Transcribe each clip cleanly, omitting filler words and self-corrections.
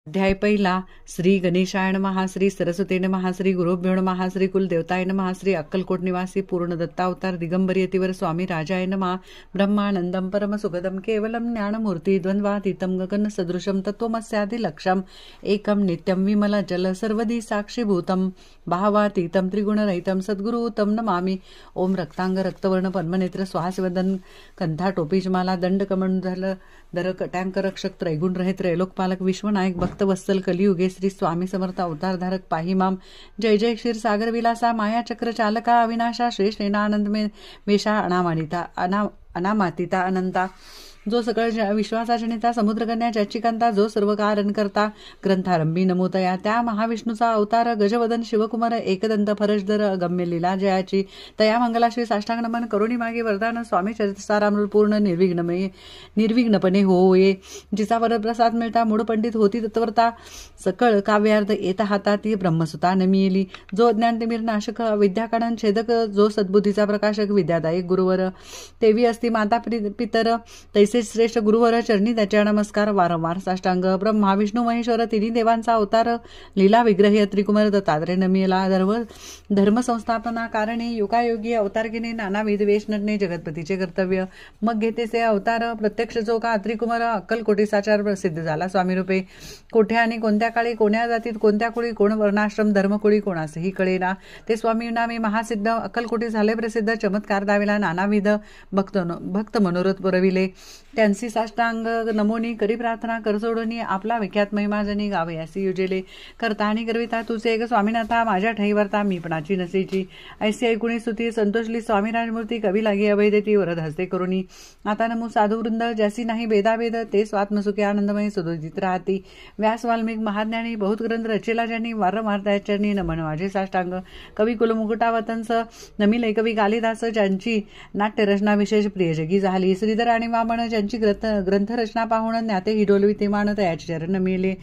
अध्याय पहिला. श्री गणेशाय नमः, श्री सरस्वती नमः, श्री गुरुभ्यो नमः, श्री कुलदेवताय नमः, श्री अक्कलकोट निवासी पूर्ण दत्तावतार दिगंबर यतीवर स्वामी राजाय नमः. ब्रह्मानंदम परम सुखदम केवलम ज्ञानमूर्ती द्वंद्वातीतम गगन सदृशम तत्वमस्यादि लक्ष्यम एकम नित्यम विमल जल सर्वदी साक्षीभूतम भावातीतम त्रिगुणरहितम सद्गुरुतम नमामि. ओम रक्तांग रक्तवर्ण पद्मनेत्र स्वाहासवदन कंथा टोपीजमाला दंड कमंडल दर कट्यांक रक्षक त्रैगुण रहित त्रैलोकपालक विश्वनायक भक्तवत्सल कलियुगे श्री स्वामी समर्थ अवतारधारक पाहिमाम. जय जय क्षीरसागर विलासा माया चक्र चालका अविनाशा श्रेष्ठ आनंद में वेशा अनामातिता अनंता. जो सकळ विश्वाचा जनिता समुद्रकन्या ज्याची कांता, जो सर्व कारण करता ग्रंथारंभी नमोतया. त्या महाविष्णूचा अवतार गजवदन शिवकुमार एकदंत फरजदर गम्य लीला जयाची. तया मंगलाश्री साष्टांग नमन करुणी मागे वरदान स्वामी चरितसारामृत पूर्ण निर्विघ्नपणे होये. जिचा वरप्रसाद मिळता मूळ पंडित होती तत्वरता. सकळ काव्यार्थ येत हाता ती ब्रह्मसुता नमियेली. जो अज्ञान तिमिर नाशक विद्याकानन छेदक, जो सद्बुद्धीचा प्रकाशक विद्यादायक गुरुवर. तेवी असती माता पितर तैसे श्रेष्ठ गुरुवर चरणी त्याच्या नमस्कार वारंवार साष्टांग. ब्रह्मा विष्णू महेश्वर तिन्ही देवांचा अवतार लीला विग्रही त्रिकुमार दत्तात्रय नमियेला. धर्म संस्थापना कारणे युगायोगी अवतारकीने नानाविध वेश नटणे जगतपतीचे कर्तव्य. मग घेतेसे अवतार प्रत्यक्ष जो का त्रिकुमार अक्कलकोटी साचार प्रसिद्ध झाला स्वामी रूपे. कोठे आणि कोणत्या काळी कोण्या जातीत कोणत्या कुळी कोण वर्णाश्रम धर्मकुळी कोणासही कळेना. ते स्वामी नामे महासिद्ध अक्कलकोटी झाले प्रसिद्ध. चमत्कार दाविला नानाविध भक्त मनोरथ पुरविले. त्यांची साष्टांग नमोनी करी प्रार्थना करसोडून आपला विख्यात महिमाजनी गावे असे युजेले. करता आणि करविता तुझे एक स्वामीनाथा माझ्या ठईवरता मीपणाची नसेची. ऐसी ऐकुणी स्तुती संतोषली स्वामी राजमूर्ती कवी लागे अभय देती वरद हस्ते करुणी. आता नमो साधुवृंद ज्यासी नाही भेदाभेद ते स्वात्मसुखी आनंदमय सुदोजित राहती. व्यास वाल्मिक महाज्ञानी बहुत ग्रंथ रचेला ज्यांनी वारंवार त्याचरणी नमन माझे साष्टांग. कवी कुलमुकुटावतंस नमिले कवी कालिदास ज्यांची नाट्यरचना विशेष प्रिय जगी झाली. श्रीधर आणि वामन ज्यांची ग्रंथरचना पाहून ज्ञाते हिडोलवी ते मान तयाची चरण मिळले.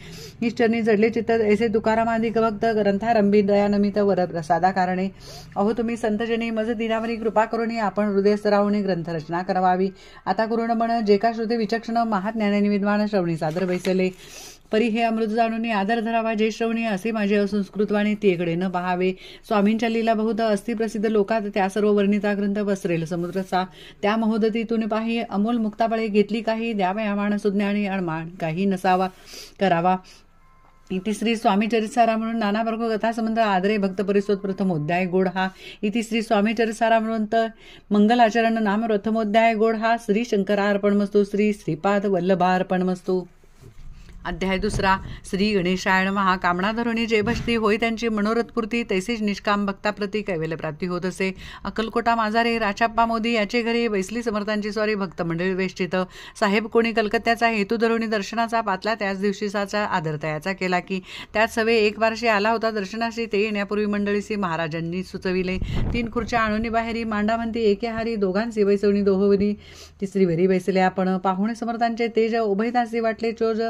ईश्चरणी जडले चित्त ऐसे तुकारामाधिक भक्त ग्रंथारंभी दयानमित वर प्रसादा कारणे. अहो तुम्ही संतजनी मज दिनावरी कृपा करून आपण हृदय स्तरावून ग्रंथरचना करावी. आता करुण मन जे का श्रुती विचक्षण महाज्ञानी विद्वान श्रवणी सादर बैसले. परी हे अमृत जाणून आदर धरावा जे श्रवणी असे माझे असंस्कृतवाणी तेकडे न पहावे. स्वामींच्या लीला बहुत अस्ति प्रसिद्ध लोकात त्या सर्व वर्णिता ग्रंथ वसरेल समुद्रचा. त्या महोदतीतून पाही अमोल मुक्ताबळे घेतली काही. द्यावे आमाण सुज्ञानी अणमाण काही नसावा करावा. इति श्री स्वामी चरितसारा म्हणून नाना वर्ग कथा संबंध आदरे भक्त परिसोद प्रथमोध्याय गोड हा. इति श्री स्वामी चरितसारा म्हणून मंगलाचरण नाम प्रथमोध्याय गोड हा. श्री शंकरार्पणमस्तु. श्री श्रीपाद वल्लभार्पणमस्तु. अध्याय दुसरा. श्री गणेशाय नमः. कामना धरुणी जे बसती होय त्यांची मनोरथपूर्ती तैसेच निष्काम भक्ताप्रती कैवल्य प्राप्ती होत असे. अक्कलकोटा माझारे राचाप्पा मोदी याचे घरी बैसली समर्थांची स्वारी भक्त मंडळी वेष्टित. साहेब कोणी कलकत्त्याचा हेतू धरुणी दर्शनाचा पातला त्याच दिवशीचा आदर तयाचा केला की. त्यात सवे एक वार्षी आला होता दर्शनाशी. ते येण्यापूर्वी मंडळीशी महाराजांनी सुचविले. 3 खुर्च्या आणून बाहेरी मांडा म्हणती एके हारी. दोघांची बैसवणी दोहोवरी तिसरी वरी बैसले आपण. पाहुणे समर्थांचे तेज उभयतासी वाटले चोज.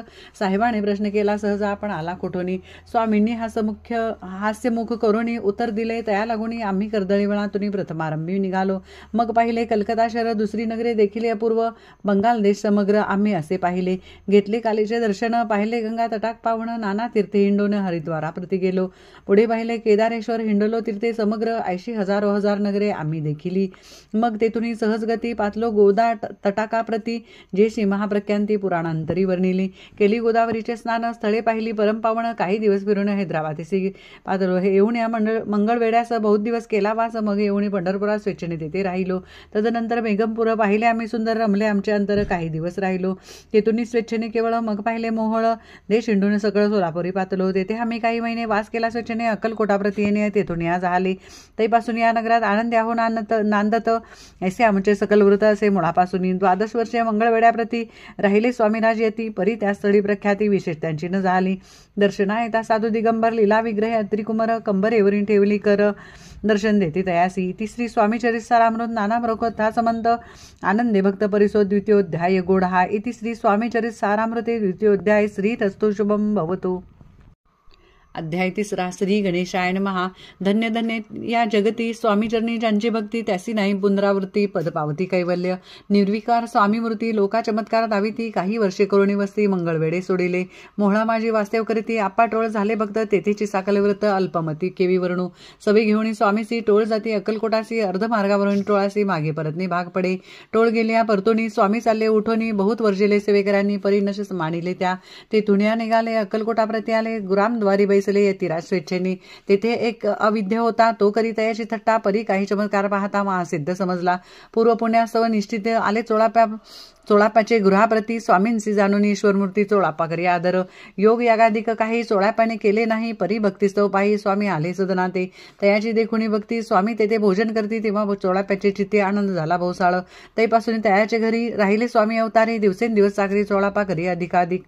साहेबाने प्रश्न केला सहज आपण आला कुठोनी. स्वामींनी हास्यमुख करुणी उत्तर दिले तया लागुनी आम्ही कर्दळीवनातून प्रथमारंभी निघालो. मग पाहिले कलकत्ता शहर दुसरी नगरे देखील अपूर्व. बंगाल देश समग्र आम्ही असे पाहिले. घेतले कालीचे दर्शन पाहिले गंगा तटाक पावण. नाना तीर्थे हिंडोन हरिद्वारा प्रति गेलो. पुढे पाहिले केदारेश्वर हिंडलो तीर्थे समग्र. 80 हजारो हजार नगरे आम्ही देखिली. मग तेथून सहज गती पातलो गोदा तटाकाप्रती. जेशी महाप्रख्यांती पुराणांतरी वर्णिली. केली गोदावरीचे स्नान. स्थळे पाहिली परमपावन. काही दिवस फिरून हैदराबादेशी पातळो. हे येऊन या मंगळवेड्यास बहुत दिवस केला वास. मग येऊन पंढरपुरात स्वेच्छेने तेथे राहिलो. तदनंतर मेघमपूर पाहिले आम्ही सुंदर. रमले आमचे अंतर. काही दिवस राहिलो तेथून स्वेच्छेने केवळ. मग पाहिले मोहोळ देश हिंडून सगळं सोलापुरी पातलो. तेथे आम्ही काही महिने वास केला स्वेच्छेने. अक्कलकोटाप्रती येणे तेथून या झाली. तैपासून या नगरात आनंद आहो नांदत ऐसे आमचे सकल वृत असे मुळापासून. 12 वर्षे मंगळवेड्याप्रती राहिले स्वामीराज येती. परी त्या स्थळी प्रख्याती विशेष त्यांची न झाली. दर्शना येता साधू दिगंबर लीला विग्रह त्रिकुमार कंबरेवरील ठेवली कर. दर्शन देते तयासी. तिसरी स्वामी चरितसारामृत नाना कथा संबंध आनंदे भक्त परिसोद द्वितीयोध्याय गोड हा. इति श्री स्वामी चरितसारामृते द्वितीयोध्याय. श्री तस्तु शुभम भवतु. अध्याय 3 श्री गणेशाय नमः. धन्य धन्य या जगती स्वामीचरणी ज्यांची भक्ती त्यासी नाही पुनरावृत्ती पद पावती कैवल्य. निर्विकार स्वामी मूर्ती लोका चमत्कार दाविती काही वर्षे करुणी वस्ती मंगळवेडे सोडिले. मोहळा माझी वास्तव करीती आपा टोळ झाले भक्त तेथेची साकल व्रत अल्पमती केवी वर्णू. सवे घेऊन स्वामीसी टोळ जाती अक्कलकोटासी अर्ध मार्गावरून टोळासी मागे परतनी भाग पडे. टोळ गेल्या परतोनी स्वामी चालले उठोनी बहुत वर्जेले सेवेकरांनी परिनश मानिले त्या. ते तुण्या निघाले अक्कलकोटा प्रती आले गुरामद्वारी बैसले यतिराज स्वेच्छेने. तेथे एक अविद्य होता तो करी तयाची थट्टा परी काही चमत्कार पाहता महासिद्ध समजला. पूर्व पुण्यासव निश्चित आले चोळापाचे गृहाप्रती स्वामींसी जाणून ईश्वरमूर्ती चोळापा करी आदर. योग यागाधिक काही चोळापाने केले नाही परी भक्तिस्तव पाही स्वामी आले सदनाते. तयाची देखुनी भक्ती स्वामी तेथे भोजन करती तेव्हा चोळाप्याचे चित्ती आनंद झाला बहुसाळ. तैपासून तयाचे घरी राहिले स्वामी अवतारी दिवसेंदिवस चाकरी चोळापा करी अधिकाधिक.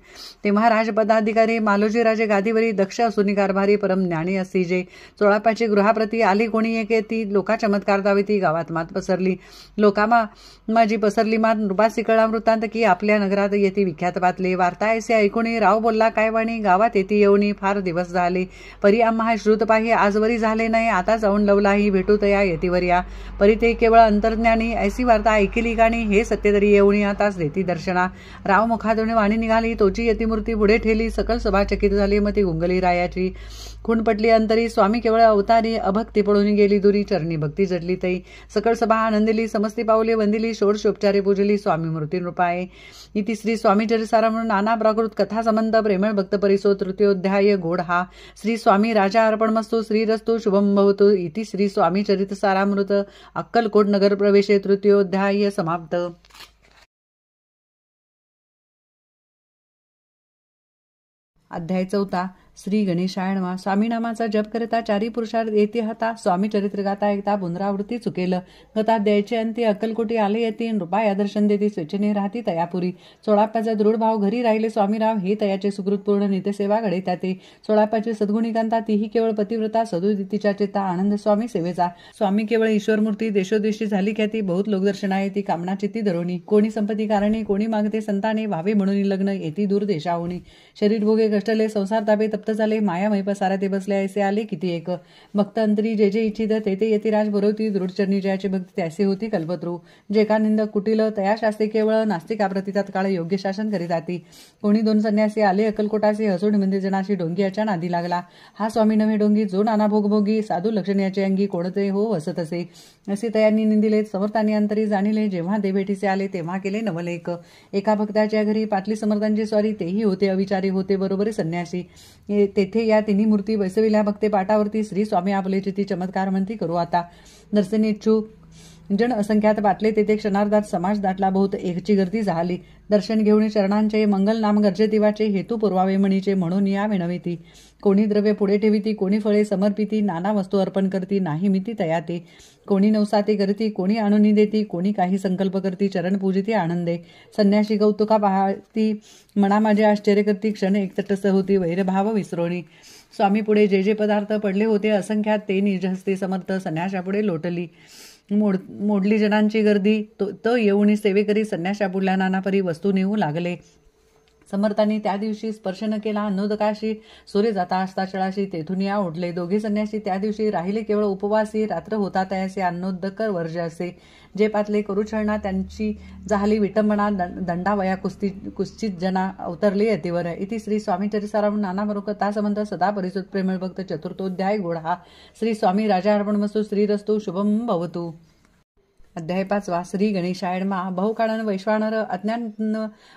तेव्हा राजपदाधिकारी मालोजी राजे गादीवरी दक्ष असूनी कारभारी परम ज्ञानी असी जे. चोळापाची गृहाप्रती आली कोणी एक ती लोका चमत्कार दाविती गावात मात पसरली. लोकामा माझी पसरली मात नृपासी कळा वृत्तांत की आपल्या नगरात येथे विख्यात बातले. वार्ता ऐसे ऐकुणी राव बोलला काय वाणी गावात येथे येऊनी फार दिवस झाले. परी आम्हा श्रुत पाही आजवरी झाले नाही आता जाऊन लवलाही भेटू तया येतीवर या. परी ते केवळ अंतर्ज्ञानी ऐसी वार्ता ऐकली गाणी हे सत्य तरी येऊनी आताच देती दर्शना. राव मुखातून वाणी निघाली तोची यतिमूर्ती पुढे ठेली. सकल सभा चकित झाली मती गुंगली रायाची. खून पटली अंतरी स्वामी केवळ अवतारी अभक्ती पडून गेली दुरी चरणी भक्ती जडली तई. सकळ सभा आनंदिली समस्ती पावले वंदिली षोडशोपचारे पूजली स्वामी मूर्ती नृपाये. इति श्री स्वामी चरितामृत नाना प्राकृत कथा संबंध प्रेमळ भक्त परिसो तृतीयोध्याय गोड हा. श्री स्वामी राजा अर्पणमस्तु श्रीरस्तु शुभम भवतु. इति श्री स्वामी चरितसारामृत अक्कलकोट नगर प्रवेशे तृतीयोध्याय समाप्त. अध्याय 4 श्री गणेशाय नमः. स्वामी नामाचा जप करता चारी पुरुषार्थ येती हाता. स्वामी चरित्र गाता ऐकता पुनरावृत्ती चुकेल. गताध्यायचे अंती अक्कलकोटी आले येती नृपा या दर्शन देती स्वेच्छेने राहती तयापुरी. चोळाप्याचा दृढ भाव घरी राहिले स्वामीराव हे तयाचे सुकृतपूर्ण नित्यसेवा घडे त्याते. चोळाप्याची सद्गुणिकांता तीही केवळ पतिव्रता सदू तिच्या चेता आनंद स्वामी सेवेचा. स्वामी केवळ ईश्वरमूर्ती देशोदेशी झाली ख्याती बहुत लोकदर्शना येती कामना चित्ती धरोणी. कोणी संपत्ती कारणी कोणी मागते संताने व्हावे म्हणून लग्न येती दूर देशाहुनी. शरीर भोगे कष्टले संसार तापे तप्त झाले मायामय पसारा ते बसले ऐसे आले किती एक. भक्त अंतरी जे जे इच्छित ते यतिराज भरवती दृढचरणी जयाची भक्ती त्यासे होती कल्पत्रू. जे का निंदक कुटील तया शास्त्री केवळ नास्तिकाप्रती तत्काळ योग्य शासन करीत जाती. कोणी दोन संन्यासी आले अक्कलकोटासी हसून मंदिर जनाशी डोंगियाच्या नादी लागला. हा स्वामी नव्हे डोंगी जो नाना भोगभोगी साधू लक्षणीयाचे अंगी कोणते हो वसत असे. असे तयांनी निंदिले समर्थांनी अंतरी जाणिले. जेव्हा ते भेटीसे आले तेव्हा केले नवलेख. एका भक्ताच्या घरी पाटली समर्थांची स्वारी तेही होते अविचारी होते बरोबर संन्यासी. तेथे या तिन्ही मूर्ती बैसविल्या भक्ते पाटावरती. श्री स्वामी आपले चित्ती चमत्कार म्हणती करू आता. दर्शनी इच्छुक जन असंख्यात बाटले तेथे क्षणार्धात समाज दाटला बहुत एकची गर्दी झाली. दर्शन घेऊन शरणांचे मंगल नाम गर्जतिवाचे हेतू पुरवावे म्हणीचे म्हणून या विनविती. कोणी द्रव्य पुढे ठेविती कोणी फळे समर्पिती नाना वस्तू अर्पण करती नाही मिती तयाते. कोणी नवसाते करती कोणी आणूनी देती कोणी काही संकल्प करती चरण पूजिती आनंदे. संन्याशी कौतुका पाहती मना माझे आश्चर्य करती क्षण एकतटस्थ होती वैरभाव विसरोणी. स्वामी पुढे जे जे पदार्थ पडले होते असंख्यात ते निजहस्ते समर्थ संन्याशापुढे लोटली. मोडली जनांची गर्दी तो येऊनी सेवेकरी संन्याशापुढल्या नानापरी वस्तू नेऊ लागले. समर्थांनी त्या दिवशी स्पर्श न केला अन्नोदकाशी सूर्य जाता असता चळाशी तेथून या उठले. दोघे संन्यासी त्या दिवशी राहिले केवळ उपवासी. रात्र होता तयासे अन्नोदक वर्ज असे. जे पातले करू छळणा त्यांची जाहली विटंबना. दंडावया कुस्चित जना अवतरले यतीवर. इति श्री स्वामी चरितामृत नाना कथा संबंध सदा परिसुत प्रेमळ भक्त चतुर्थोध्याय गोड हा. श्री स्वामी राजा अर्पणमस्तु श्रीरस्तु शुभम भवतु. अध्याय 5 श्री गणेशाय नमः. बहुकाळान वैश्वानर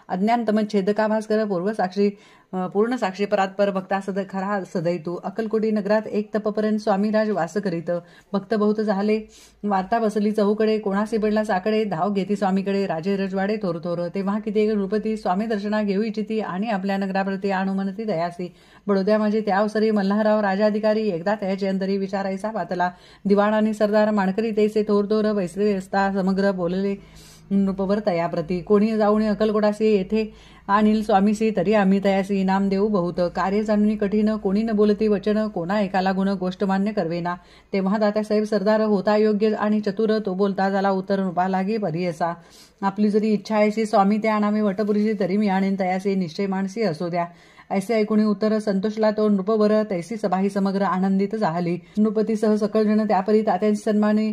अज्ञानतमच्छेदका भास्कर पूर्ण साक्षी परात्पर भक्ता खरा सदैतू. अक्कलकोटी नगरात एक तपपर्यंत स्वामीराज वास करीत. भक्त बहुत झाले वार्ता बसली चहूकडे. कोणासी पडला साकडे धाव घेती स्वामीकडे. राजे रजवाडे थोर थोर. तेव्हा किती नृपती स्वामी दर्शना घेऊ इच्छिती आणि आपल्या नगराप्रती आणू म्हणती दयासी. बडोद्या माझी त्या अवसरी मल्हारराव राजाधिकारी एकदा त्याचे अंतरी विचारायचा पातला. दिवाण आणि सरदार माणकरी तेसे थोर थोर बैसले असता समग्र बोलले नृपवर तयाप्रती. कोणी जाऊन अक्कलकोटासी येथे अनिल स्वामीसी तरी आम्ही तयासी नाम देऊ बहुत. कार्य जाणून कठीण कोणी न बोलती वचन, कोणा एकाला गुण गोष्ट मान्य करवेना. तेव्हा तात्यासाहेब सरदार होता योग्य आणि चतुर, तो बोलता झाला उत्तर रूपा लागे परियसा. आपली जरी इच्छा ऐशी स्वामी त्या आणावे वटपुरुषी, तरी मी आणेन तयासी निश्चय मानसी असो द्या. ऐसे ऐकून उत्तर संतोषला तो नृपवर. तैसी सभाही समग्र आनंदित झाली. नृपतीसह सकळ जण त्यापरी तात्यांची सन्माने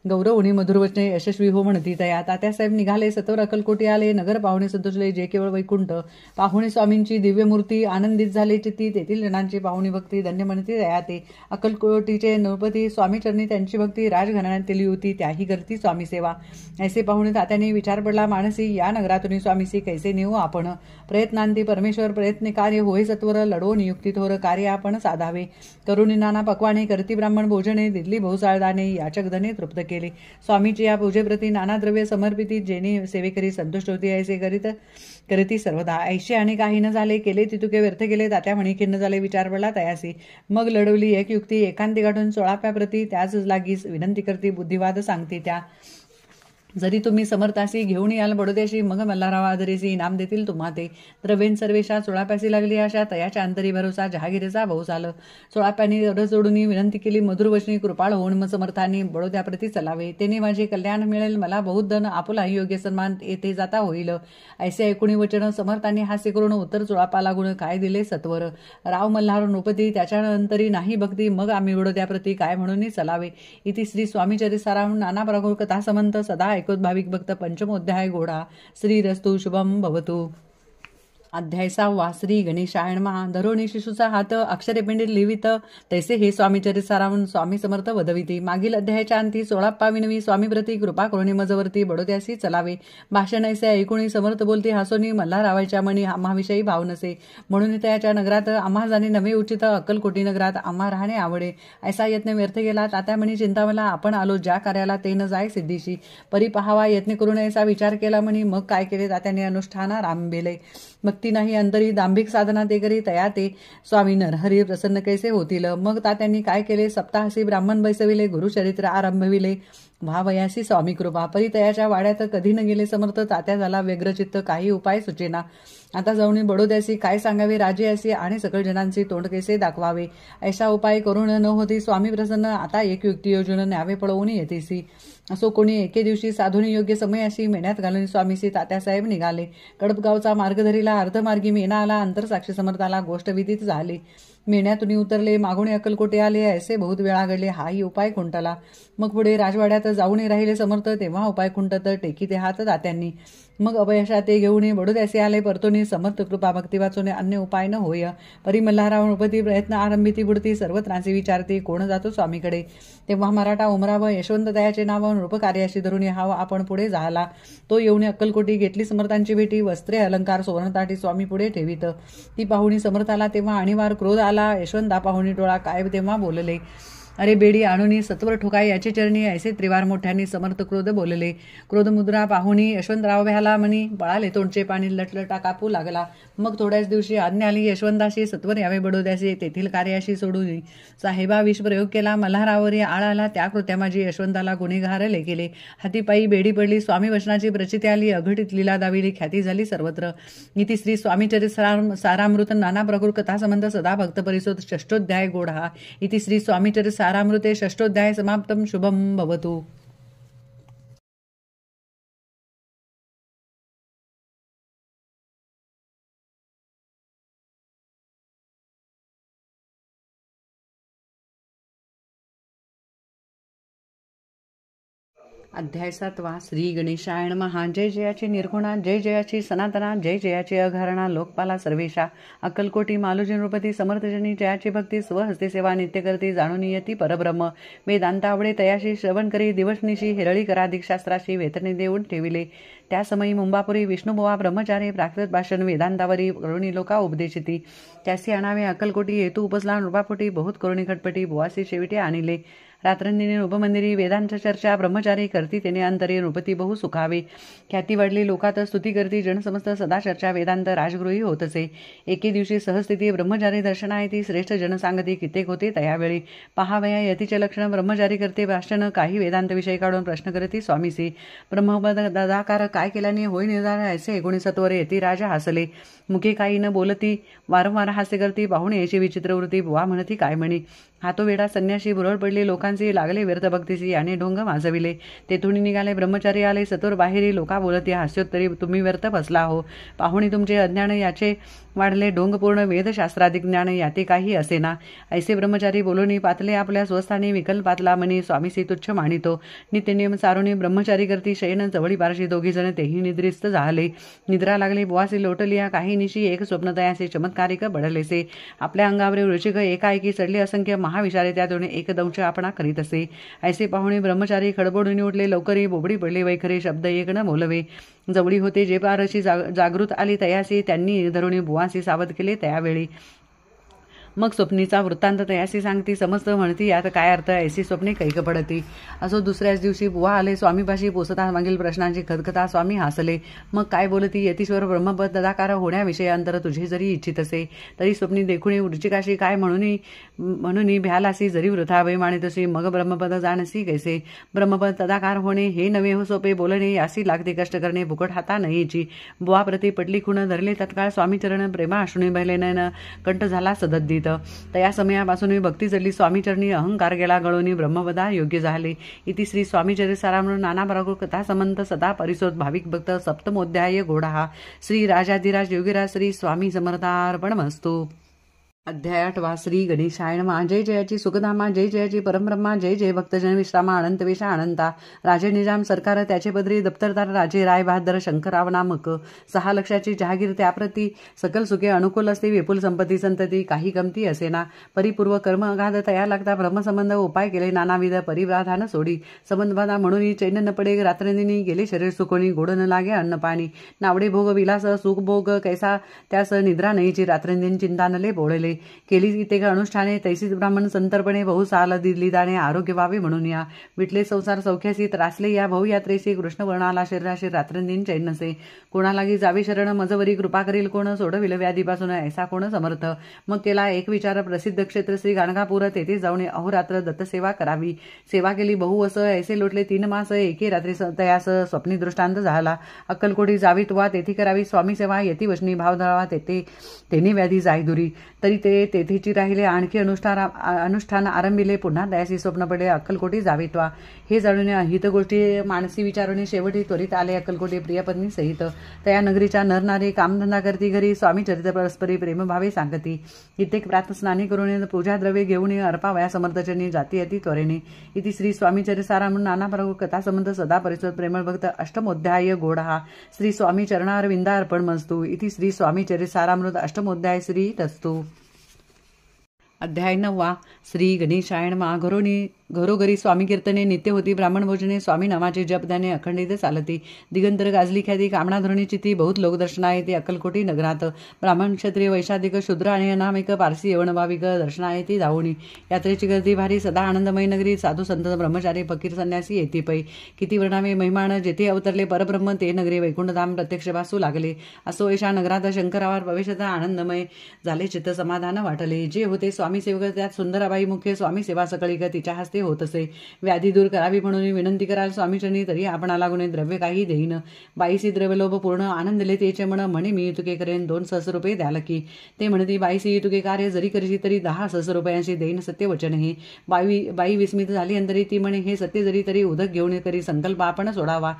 गौरवणी मधुरवचने यशस्वी हो म्हणती तया. तात्यासाहेब निघाले, सत्वर अक्कलकोटी आले. नगर पाहुणे संतोषले, जे केवळ वैकुंठ. पाहुणे स्वामींची दिव्य मूर्ती आनंदित झाले चित्ती. तेथील जणांची पाहुणी भक्ती धन्य म्हणती तया ते. अक्कलकोटीचे नृपती स्वामीचरणी त्यांची भक्ती राजघराण्यात केली होती, त्याही करती स्वामी सेवा. ऐसे पाहुणे तात्याने विचार पडला मानसी, या नगरातून स्वामीसी कैसे नेऊ आपण. प्रयत्नांती परमेश्वर प्रयत्न कार्य होय सत्वर, लढो नियुक्ती थोर कार्य आपण साधावे. करुणी नाना पक्वाने करती ब्राह्मण भोजने, दिली बहुसाळदाने याचक धने तृप्त केले. स्वामीची या पूजेप्रती नाना द्रव्य समर्पिती, जेणे सेवेकरी संतुष्ट होती ऐसे करीती सर्वदा. ऐशी आणि काही न झाले, केले तितुके व्यर्थ केले. तात्या म्हणी खिन्न झाले, विचार पडला तयासी. मग लढवली एक युक्ती, एकांती गाठून सोळाप्याप्रती. त्याच लागीस विनंती करती, बुद्धिवाद सांगती त्या. जरी तुम्ही समर्थासी घेऊन याल बडोद्याशी, मग मल्हारराव आदरीसी इनाम देतील तुम्हा ते. द्रवेन सर्वेशा सोळाप्यासी लागली आशा, तयाच्या अंतरी भरोसा जहागिरीचा भाऊ झालं. सोळाप्यानी रस जोडून विनंती केली, मधुरवचनी कृपाळ होऊन मग समर्थांनी बडोद्याप्रती चलावे. तेने माझे कल्याण मिळेल, मला बहुत धन आपुलाही योग्य सन्मान येथे जाता होईल. ऐसे ऐकुणी वचन समर्थांनी हास्य करून उत्तर सोळापा लागून काय दिले सत्वर. राव मल्हार नृपती त्याच्या अंतरी नाही भक्ती, मग आम्ही बडोद्याप्रती काय म्हणून चलावे. इति श्री स्वामीचरितसाराम नाना प्रभू कथा समंत सदा ऐकोत भाविक भक्त. पंचमोध्याय घोडा. श्रीरस्तु शुभम भवतु. अध्याय 6. श्री गणेशाय नमः. धरोणी शिशूचा हात अक्षरे पिंडीत लिहिवित, तैसे हे स्वामीचरित सारावून स्वामी समर्थ वदविती. मागील अध्यायाच्या अंती 16 विनवी स्वामीप्रती कृपा करुणी मजवरती बडोद्यासी चलावे. भाषण ऐसे ऐकुणी समर्थ बोलती हासोनी, मल्हाररावाच्या मनी आम्हाविषयी भाव नसे. म्हणून त्याच्या नगरात आम्हा जाणे नवे उचित, अक्कलकोटी नगरात आम्हा राहणे आवडे. ऐसा यत्न व्यर्थ गेला. तात्या म्हणी चिंतामला, आपण आलो ज्या कार्याला ते न जाय सिद्धीशी. परी पहावा यत्न करून ऐसा विचार केला म्हणी. मग काय केले तात्याने अनुष्ठाना रामबेले. भक्ती नाही अंतरी दांभिक साधना ते करी तया ते. स्वामी नरहरी प्रसन्न कैसे होतील. मग तात्यांनी काय केले, सप्ताहसी ब्राह्मण बैसविले, गुरुचरित्र आरंभविले. भावयासी स्वामी कृपा. परी तयाच्या वाड्यात कधी न गेले समर्थ. तात्या झाला व्यग्रचित्त, काही उपाय सुचेना. आता जाऊन बडोद्यासी काय सांगावे, राजे असे आणि सकळ जनांची तोंड कैसे दाखवावे. ऐसा उपाय करून न होती स्वामी प्रसन्न. आता एक युक्ती योजून न्यावे पळवून येतेसी. असो कोणी एके दिवशी साधूनी योग्य समय अशी मेण्यात घालून स्वामीसी तात्यासाहेब निघाले. कडपगावचा मार्ग धरीला. अर्धमार्गी मेना आला. अंतरसाक्षी समर्थाला गोष्ट विदित झाली. मेण्यातून उतरले, मागून अक्कलकोटे आले. ऐसे बहुत वेळा घडले. हाही उपाय खुंटला. मग पुढे राजवाड्यात जाऊन राहिले समर्थ. तेव्हा उपाय खुंटत टेकी ते हात तात्यांनी. मग अपयशा ते घेऊन बडोद्यासी आले परतोनी. समर्थ कृपा भक्ती वाचून अन्य उपाय न होय. परी मल्हारराव नृपती प्रयत्न आरंभिती बुडती. सर्व त्रासी विचारती, कोण जातो स्वामीकडे. तेव्हा मराठा उमराव यशवंत दयाचे नाव नृपकार्याशी धरून हाव आपण पुढे झाला. तो येऊन अक्कलकोटी घेतली समर्थांची भेटी. वस्त्रे अलंकार सुवर्णताटी स्वामी पुढे ठेवीत. ती पाहुणी समर्थाला तेव्हा आणीवार क्रोध आला. यशवंता पाहुणी टोळा काय तेव्हा बोलले. अरे बेडी आणूनी सत्वर ठोकाय याचे चरणी. ऐसे त्रिवार मोठ्यांनी समर्थ क्रोध बोलले. क्रोधमुद्रा पाहुणी यशवंतराव भ्याला म्हणी. पळाले तोंडचे पाणी लटलटा कापू लागला. मग थोड्याच दिवशी आज्ञा आली यशवंताशी, सत्वर यावे बडोद्यासी, तेथील कार्याशी सोडून. साहेबा विष प्रयोग केला. मल्हारावरी आळ आला. त्या कृत्यामाजी यशवंताला गुन्हेगार लेखिले. हातीपायी बेडी पडली. स्वामी वचनाची प्रचिती आली. अघटित लीला दाविली. ख्याती झाली सर्वत्र. इति श्री स्वामीचरित सारामृत नाना प्रकृत कथा संबंध सदा भक्त परिसोत. षष्ठोध्याय गोढा. इति श्री स्वामीचरित सारामृते षष्ठोध्याय समाप्तम. शुभम भवतु. अध्याय 7. श्री गणेशाय नमः. जय जयाची निर्गुणा, जय जयाची सनातना, जय जयाची अघरणा, लोकपाला सर्वेशा. अक्कलकोटी मालोजी नृपती समर्थजनी, जयाची भक्ती स्वहस्ते सेवा नित्य करती. जाणून येती परब्रह्म. वेदांतावडे तयाशी श्रवण करी. दिवसनिशी हिरळी करा दीक्षास्त्राशी वेतने देऊन ठेविले. त्या समयी मुंबापुरी विष्णुबुवा ब्रह्मचारी प्राकृत भाषण वेदांतावरी करुणी लोका उपदेशिती. त्यासी आणावे अक्कलकोटी. हेतू उपसला नृपापोटी. बहुत करुणी खटपटी बुवासी शेविटे आणले. रात्रंदिनी नृपमंदिरी वेदांत चर्चा ब्रह्मचारी करती तेने अंतरे नृपती बहु सुखावे. ख्याती वाढली लोकात स्तुती करती जन समस्त सदा चर्चा वेदांत राजगृही होतसे. एके दिवशी सहस्थिती ब्रह्मचारी दर्शनायती श्रेष्ठ जन सांगती कित्येक होते तयावेळी. पहावया यतीचे लक्षण ब्रह्मचारी करते भाषण काही वेदांत विषय काढून प्रश्न करती स्वामीसी. ब्रह्मपद दादाकार काय केल्याने होय निर्धार ऐसे 19 येती राजा हसले. मुखे काही न बोलती वारंवार हास्य करती पाहुणे याची विचित्र वृत्ती बुवा म्हणती काय म्हणे. हातो वेडा संन्याशी भुरळ पडले लोकांचे लागले व्यर्थ भक्तीसी आणि ढोंग माजविले. तेथून निघाले ब्रह्मचारी आले सतोर बाहेरी लोका बोलती हास्योत्तरी तुम्ही व्यर्थ बसला हो. पाहुणे तुमचे अज्ञान याचे वाढले ढोंगपूर्ण वेदशास्त्राधिक ज्ञान याते काही असेना. ऐसे ब्रह्मचारी बोलूनी पातले आपल्या स्वस्थानी विकल्पातला म्हणे स्वामीसी तुच्छ मानितो. नित्यनियम सारुणी ब्रह्मचारी करती शयन जवळी बारशी दोघी जण तेही निद्रिस्त झाले. निद्रा लागले बुवासी लोटलिया काही निशी एक स्वप्न तयासे चमत्कारिक बडलेसे. आपल्या अंगावर वृश्चिक एकाएकी चढले असंख्य महाविचारे त्यातून एकदंश आपणा करीत असे. ऐसे पाहुणे ब्रह्मचारी खडबडून उठले लवकरी बोबडी पडले वैखरे शब्द एक न बोलवे. जवळी होते जे पारशी जागृत आली तयासी त्यांनी धरुणी बुवासी सावध केले त्यावेळी. मग स्वप्नीचा वृत्तांत तयासी सांगती समस्त म्हणती यात काय अर्थ ऐसी स्वप्ने कैक पडती. असो दुसऱ्याच दिवशी बुवा आले स्वामीपाशी पोचता मागील प्रश्नांची खदखता स्वामी हसले. मग काय बोलती यतीश्वर ब्रह्मपद तदाकार होण्याविषयांतर तुझे जरी इच्छित असे तरी स्वप्नी देखुणी वृचिकाशी काय म्हणून भ्यालासी जरी वृथा वय मानितसी मग ब्रह्मपद जाणसी कैसे. ब्रह्मपद तदाकार होणे हे नवे हो सोपे बोलणे यासी लागते कष्ट करणे फुकट हाता नाहीची. बुवा प्रति पटली खुण धरले तत्काळ स्वामीचरण प्रेमा अश्रुनी बहिले नयन कंठ झाला सदद्दीत. तया समयापासून भक्ती जडली स्वामीचरणी अहंकार गेला गळोनी ब्रह्मपदा योग्य झाले. इति श्री स्वामीचरितामृत नाना प्रकार कथा समंत सदा परिसोत भाविक भक्त सप्तमोध्याय घोडा. श्री राजाधिराज योगीराज श्री स्वामी समर्थार्पणमस्तु. अध्याय 8 श्री गणेशाय नमः. जय जयाची सुखधामा जय जयाची परमब्रह्मा जय जय भक्तजन विश्रामा अनंत वेशा अनंता. राजे निजाम सरकार त्याचे पदरी दप्तरदार राजे राय बहादर शंकरराव नामक. 6 लक्षाची जहागीर त्याप्रती सकल सुखे अनुकूल असते विपुल संपत्ती संतती काही कमती असेना. परिपूर्व कर्म अगाध तया लागता ब्रह्मसंबंध उपाय केले नानाविध परिव्राधान सोडी. संबंधबाधा म्हणून चैन न पडे रात्रंदिनी गेले शरीर सुकोणी गोड न लागे अन्न पाणी. नावडे भोग विलास सुख भोग कैसा त्यास निद्रा नाहीची रात्रंदिन चिंता नले बोळले. केली ते अनुष्ठाने तैसीच ब्राह्मण संतर्पणे बहुसाल दिली दाणे आरोग्य व्हावे म्हणून या. विटले संसार सौख्यासी त्रासले या बहुयात्रेसी कृष्ण वर्णाला शरीराशी रात्रंदिन चैन नसे. कोणालागी जावी शरण मजवरी कृपा करील कोण सोडविल व्याधीपासून ऐसा कोण समर्थ. मग केला एक विचार प्रसिद्ध क्षेत्र श्री गाणगापूर तेथे जाऊन अहोरात्र दत्तसेवा करावी. सेवा केली बहु असं ऐसे लोटले 3 मास एके रात्री तयास स्वप्नी दृष्टांत झाला. अक्कलकोटी जावीत वा तेथे करावी स्वामी सेवा येती वचनी भाव धरावा तेने व्याधी जाय दुरी. तरी ते तेथेची राहिले आणखी अनुष्ठान आरंभिले. पुन्हा दयासी स्वप्न पडले अक्कलकोटी जावीत्वा. हे जाणून हित गोष्टी मानसी विचारुनी शेवटी त्वरित आले अक्कलकोटी प्रियपत्नी सहित. तया नगरीच्या नरनारी कामधंदा करती घरी स्वामी चरित परस्परी प्रेमभावे सांगती. कित्येक प्रातस्नानी करून पूजाद्रव्ये घेऊन अर्पावया समर्थचनी जाती अति त्वरेने. इति श्री स्वामी चरितामृत नाना प्रकार कथा संबंध सदा परिसर प्रेमळ भक्त अष्टमोध्याय घोडा. श्री स्वामी चरणारविंदार्पण मस्तु. इति श्री स्वामी चरितामृत अष्टमोध्याय श्री तस्तु. अध्याय 9 श्री गणेशाय नमः. घरोघरी स्वामी कीर्तने नित्य होती. ब्राह्मण भोजने स्वामी नामाचे जप ध्याने अखंडित चालती. दिगंतर गाजली ख्याती कामना धरणी चिती बहुत लोकदर्शना येते अक्कलकोटी नगरात. ब्राह्मण क्षत्रिय वैशाधिक शूद्र आणि अनामिक पारसी यवन भाविक दर्शना येते धावणी. यात्रेची गर्दी भारी सदा आनंदमय नगरी. साधू संत ब्रह्मचारी फकीर संन्यासी येती पै. किती वर्णावे महिमान जेथे अवतरले परब्रह्म ते नगरी वैकुंठधाम प्रत्यक्ष वासू लागले. असो ऐशा नगरात शंकरावर प्रवेशता आनंदमय झाले चित्त समाधान वाटले. जे होते स्वामी सेवक त्यात सुंदराबाई मुख्य स्वामी सेवा सकळीक तिच्या हस्ते होत असे. व्याधी दूर करावी म्हणून विनंती कराल स्वामीचरणी तरी आपणा लागून द्रव्य काही देईन. बाईसी द्रव्यलोभ पूर्ण आनंदले तेचे म्हणे मी तुके करेन 2 सहस्र रुपये द्याल की. ते म्हणती बाईसी तुके कार्य जरी करीशी तरी 10 सहस्र रुपयांशी देईन सत्य वचन हे. बाई विस्मित झाली अंतरी ती म्हणे हे सत्य जरी तरी उदक घेऊन करी संकल्प आपण सोडावा.